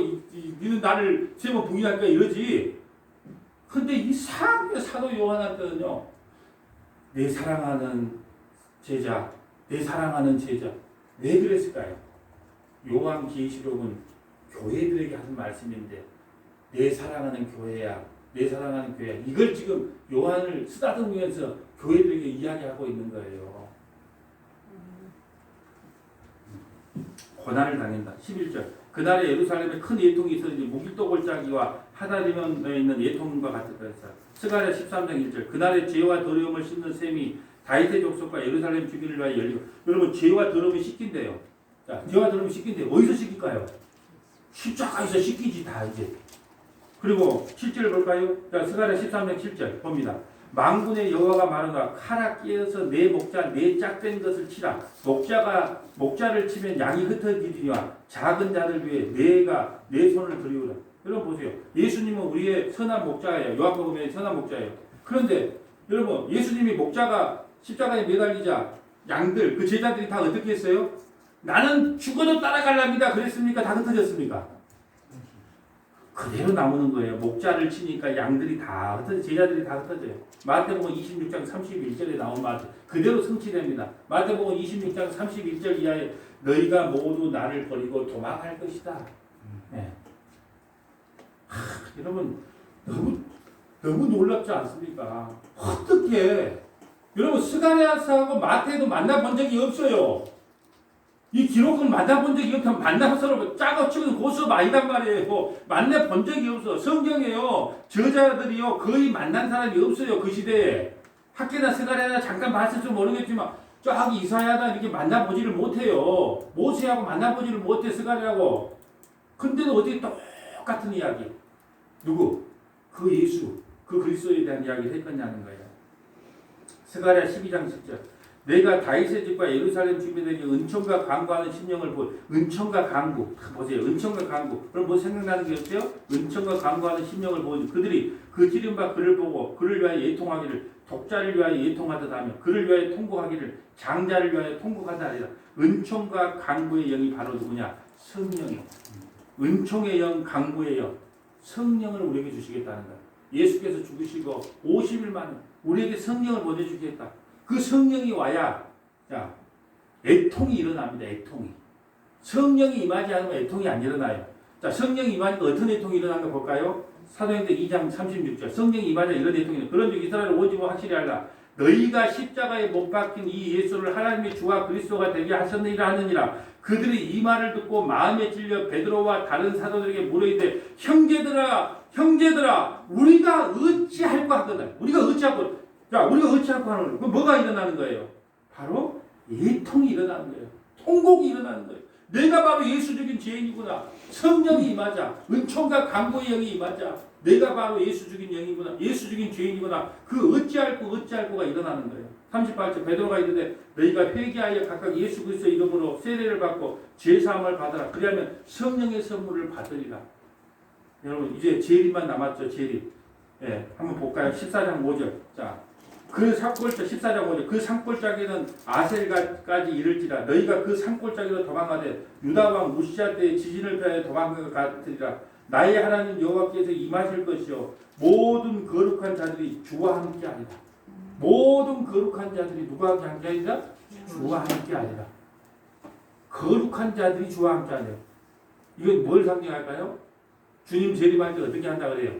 니는 나를 세 번 부인할까 이러지. 근데 이 사도 요한한테는요. 내 사랑하는 제자, 내 사랑하는 제자. 왜 그랬을까요? 요한계시록은 교회들에게 하는 말씀인데 내 사랑하는 교회야. 내 사랑하는 교회야. 이걸 지금 요한을 쓰다듬으면서 교회들에게 이야기하고 있는 거예요. 고난을 당한다. 11절. 그날에 예루살렘에 큰 예통이 있었는지 무길도 골짜기와 하다리면에 있는 예통과 같을 것이다. 스가랴 13장 1절. 그날에 죄와 더러움을 씻는 셈이 다윗의 족속과 예루살렘 주민을 위하여 열리고. 여러분 죄와 더러움이 씻긴대요. 자, 죄와 더러움이 씻긴대요. 어디서 씻길까요? 십자가에서 씻기지 다 이제. 그리고 7절 볼까요? 자, 스가랴 13장 7절 봅니다. 만군의 여호와가 말하노라 칼아 끼어서 내 목자 내 짝된 것을 치라. 목자를 치면 양이 흩어지리와 작은 자들 위해 내가 내 손을 들이우라. 여러분 보세요. 예수님은 우리의 선한 목자예요. 요한복음의 선한 목자예요. 그런데 여러분 예수님이 목자가 십자가에 매달리자 양들 그 제자들이 다 어떻게 했어요? 나는 죽어도 따라갈랍니다. 그랬습니까? 다 흩어졌습니까? 그대로 남는 거예요. 목자를 치니까 양들이 다 흩어져, 제자들이 다 흩어져요. 마태복음 26장 31절에 나온 말 그대로 성취됩니다. 마태복음 26장 31절 이하에 너희가 모두 나를 버리고 도망할 것이다. 네. 여러분 너무 놀랍지 않습니까? 어떻게 여러분 스가랴서하고 마태도 만나본 적이 없어요. 이 기록은 만나본 적이 없다면 만나서 서로 짜고 치고는 고수업 아니단 말이에요. 만나본 적이 없어. 성경에요. 저자들이요. 거의 만난 사람이 없어요. 그 시대에. 학계나 스가랴나 잠깐 봤을 줄 모르겠지만 저기 이사야나 이렇게 만나보지를 못해요. 모세하고 만나보지를 못해 스가랴하고. 근데도 어떻게 똑같은 이야기. 누구? 그 예수. 그 그리스도에 대한 이야기를 했겠냐는 거예요. 스가랴 12장 10절. 내가 다윗의 집과 예루살렘 주민에게 은총과 강구하는 심령을 은총과 강구 보세요. 은총과 강구. 그럼 뭐 생각나는 게 없어요? 은총과 강구하는 심령을 보여주. 그들이 그 기름과 그를 보고 그를 위하여 예통하기를 독자를 위하여 예통하듯 하며 그를 위하여 통곡하기를 장자를 위하여 통곡하다 하리라. 은총과 강구의 영이 바로 누구냐? 성령이요. 은총의 영, 강구의 영. 성령을 우리에게 주시겠다는 거예요. 예수께서 죽으시고 50일 만에 우리에게 성령을 보내주시겠다. 그 성령이 와야 자 애통이 일어납니다. 애통이. 성령이 임하지 않으면 애통이 안 일어나요. 자, 성령이 임하니까 어떤 애통이 일어나는가 볼까요? 사도행전 2장 36절. 성령이 임하자 이런 애통이 일어나. 그런즉 이스라엘 오지고 확실히 알라. 너희가 십자가에 못 박힌 이 예수를 하나님의 주와 그리스도가 되게 하셨느니라 하느니라. 그들이 이 말을 듣고 마음에 찔려 베드로와 다른 사도들에게 물어이되 형제들아 우리가 어찌할까 하거든. 우리가 어찌하고 하는 거예요? 그럼 뭐가 일어나는 거예요? 바로 예통이 일어나는 거예요. 통곡이 일어나는 거예요. 내가 바로 예수 죽인 죄인이구나. 성령이 임하자. 은총과 강구의 영이 임하자. 내가 바로 예수 죽인 영이구나. 예수 죽인 죄인이구나. 그 어찌할꼬가 일어나는 거예요. 38절 베드로가 이르되 너희가 회개하여 각각 예수 그리스도의 이름으로 세례를 받고 죄사함을 받으라. 그리하면 성령의 선물을 받으리라. 여러분 이제 재림만 남았죠. 재림. 예, 한번 볼까요? 14장 5절. 자, 그 산골짜 14장 5절. 그 산골짜기는 아셀까지 이를지라. 너희가 그 산골짜기로 도망가되 유다왕 우시아 때의 지진을 피하여 도망간 것 같으리라. 나의 하나님 여호와께서 임하실 것이요 모든 거룩한 자들이 주와 함께하리라. 모든 거룩한 자들이 누구와 함께하리라? 주와 함께하리라. 거룩한 자들이 주와 함께하리라. 이건 뭘 상징할까요? 주님 재림할 때 어떻게 한다 그래요?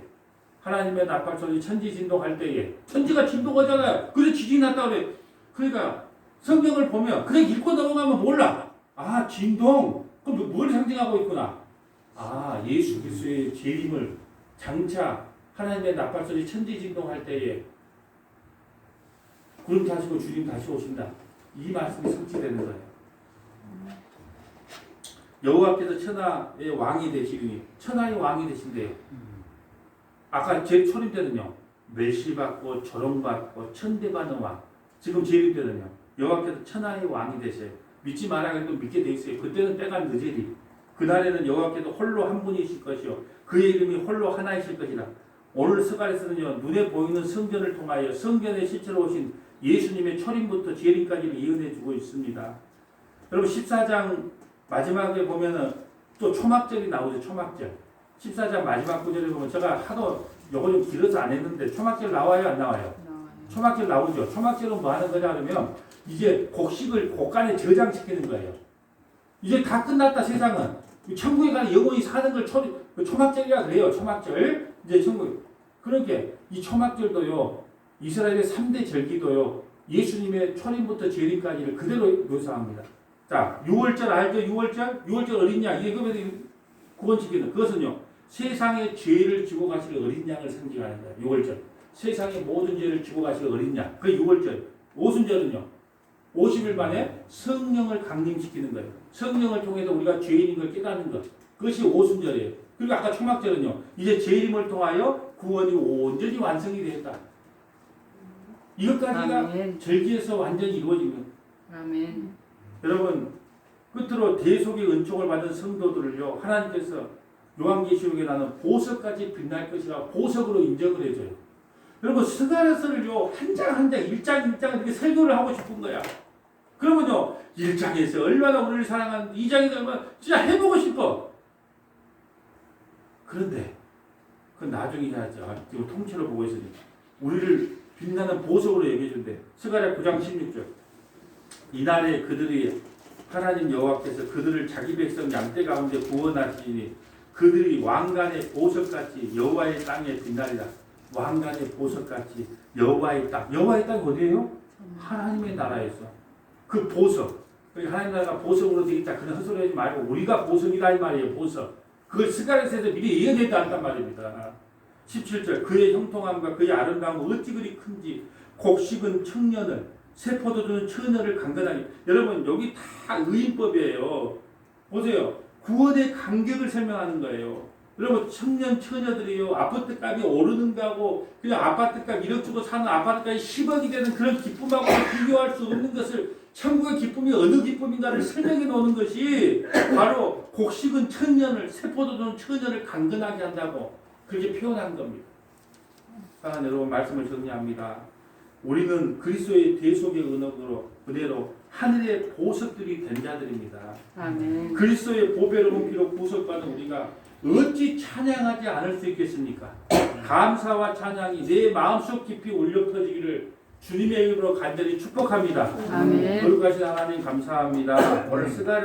하나님의 나팔 소리 천지 진동할 때에 천지가 진동하잖아요. 그래서 지진이 났다 그래요. 그러니까 성경을 보면 그냥 읽고 넘어가면 몰라. 아 진동. 그럼 뭘 상징하고 있구나. 아 예수 그리스도의 재림을 장차 하나님의 나팔 소리 천지 진동할 때에 구름 타시고 주님 다시 오신다. 이 말씀이 성취되는 거예요. 여호와께서 천하의 왕이 되시리니 천하의 왕이 되신대요. 아까 제 초림 때는요. 멸시받고 조롱받고 천대받는 왕. 지금 재림 때는요. 여호와께서 천하의 왕이 되세요. 믿지 말아 그래도 믿게 돼 있어요. 그때는 때가 늦으리. 그날에는 여호와께서 홀로 한 분이실 것이요. 그의 이름이 홀로 하나이실 것이라. 오늘 스가랴서는요. 눈에 보이는 성전을 통하여 성전의 실체로 오신 예수님의 초림부터 재림까지를 예언해 주고 있습니다. 여러분 14장 마지막에 보면은 또 초막절이 나오죠. 초막절. 14장 마지막 구절에 보면 제가 하도 요거 좀 길어서 안 했는데 초막절 나와요, 안 나와요? 초막절 나오죠. 초막절은 뭐 하는 거냐 그러면 이제 곡식을 곡간에 저장시키는 거예요. 이제 다 끝났다 세상은. 천국에 가는 영원히 사는 걸 초막절이라 그래요. 초막절. 이제 천국. 그렇게 이 초막절도요. 이스라엘의 3대 절기도요. 예수님의 초림부터 재림까지를 그대로 묘사합니다. 자, 6월절 알죠? 6월절? 6월절 어린 양. 이게 구원지키는 그것은요. 세상의 죄를 지고 가실 어린 양을 상징하는 거예요. 6월절. 세상의 모든 죄를 지고 가실 어린 양. 그 6월절. 오순절은요. 50일 만에 성령을 강림시키는 거예요. 성령을 통해서 우리가 죄인인 걸 깨닫는 것. 그것이 오순절이에요. 그리고 아까 초막절은요. 이제 재림을 통하여 구원이 온전히 완성이 되었다. 이것까지가 아멘. 절기에서 완전히 이루어지는. 아멘. 여러분 끝으로 대속의 은총을 받은 성도들을요. 하나님께서 요한계시록에 나는 보석같이 빛날 것이라 보석으로 인정을 해줘요. 여러분 스가랴서를요. 한 장 한 장, 일장 이렇게 설교를 하고 싶은 거야. 그러면요. 1장에서 얼마나 우리를 사랑하는데 2장에서 얼마나 진짜 해보고 싶어. 그런데 그건 나중에 해야지. 지금 통째로 보고 있으니 우리를 빛나는 보석으로 얘기해준대. 스가랴 9장 16절. 이날에 그들이 하나님 여호와께서 그들을 자기 백성 양떼 가운데 구원하시니 그들이 왕관의 보석같이 여호와의 땅에 빛나리라. 왕관의 보석같이 여호와의 땅. 여호와의 땅이 어디예요? 하나님의 나라에서. 그 보석. 하나님 나라가 보석으로 되어 있다. 그런 헛소리 하지 말고 우리가 보석이다 이 말이에요. 보석. 그걸 스가랴서에서 미리 예언했다 한단 말입니다. 17절. 그의 형통함과 그의 아름다움은 어찌 그리 큰지 곡식은 청년을 세포도주는 처녀를 강건하게. 여러분 여기 다 의인법이에요. 보세요. 구원의 간격을 설명하는 거예요. 여러분 청년 처녀들이요. 아파트 값이 오르는 거하고 그냥 아파트 값 1억 주고 사는 아파트값이 10억이 되는 그런 기쁨하고 비교할 수 없는 것을 천국의 기쁨이 어느 기쁨인가를 설명해 놓는 것이 바로 곡식은 천년을 세포도주는 처녀를 강건하게 한다고 그렇게 표현한 겁니다. 사랑하는 여러분 말씀을 정리합니다. 우리는 그리스도의 대속의 은혜로 하늘의 보석들이 된 자들입니다. 아멘. 그리스도의 보배로운 피로 구속받은 우리가 어찌 찬양하지 않을 수 있겠습니까? 감사와 찬양이 내 마음속 깊이 울려 퍼지기를 주님의 이름으로 간절히 축복합니다. 아멘. 거룩하신 하나님 감사합니다. 오늘 스가랴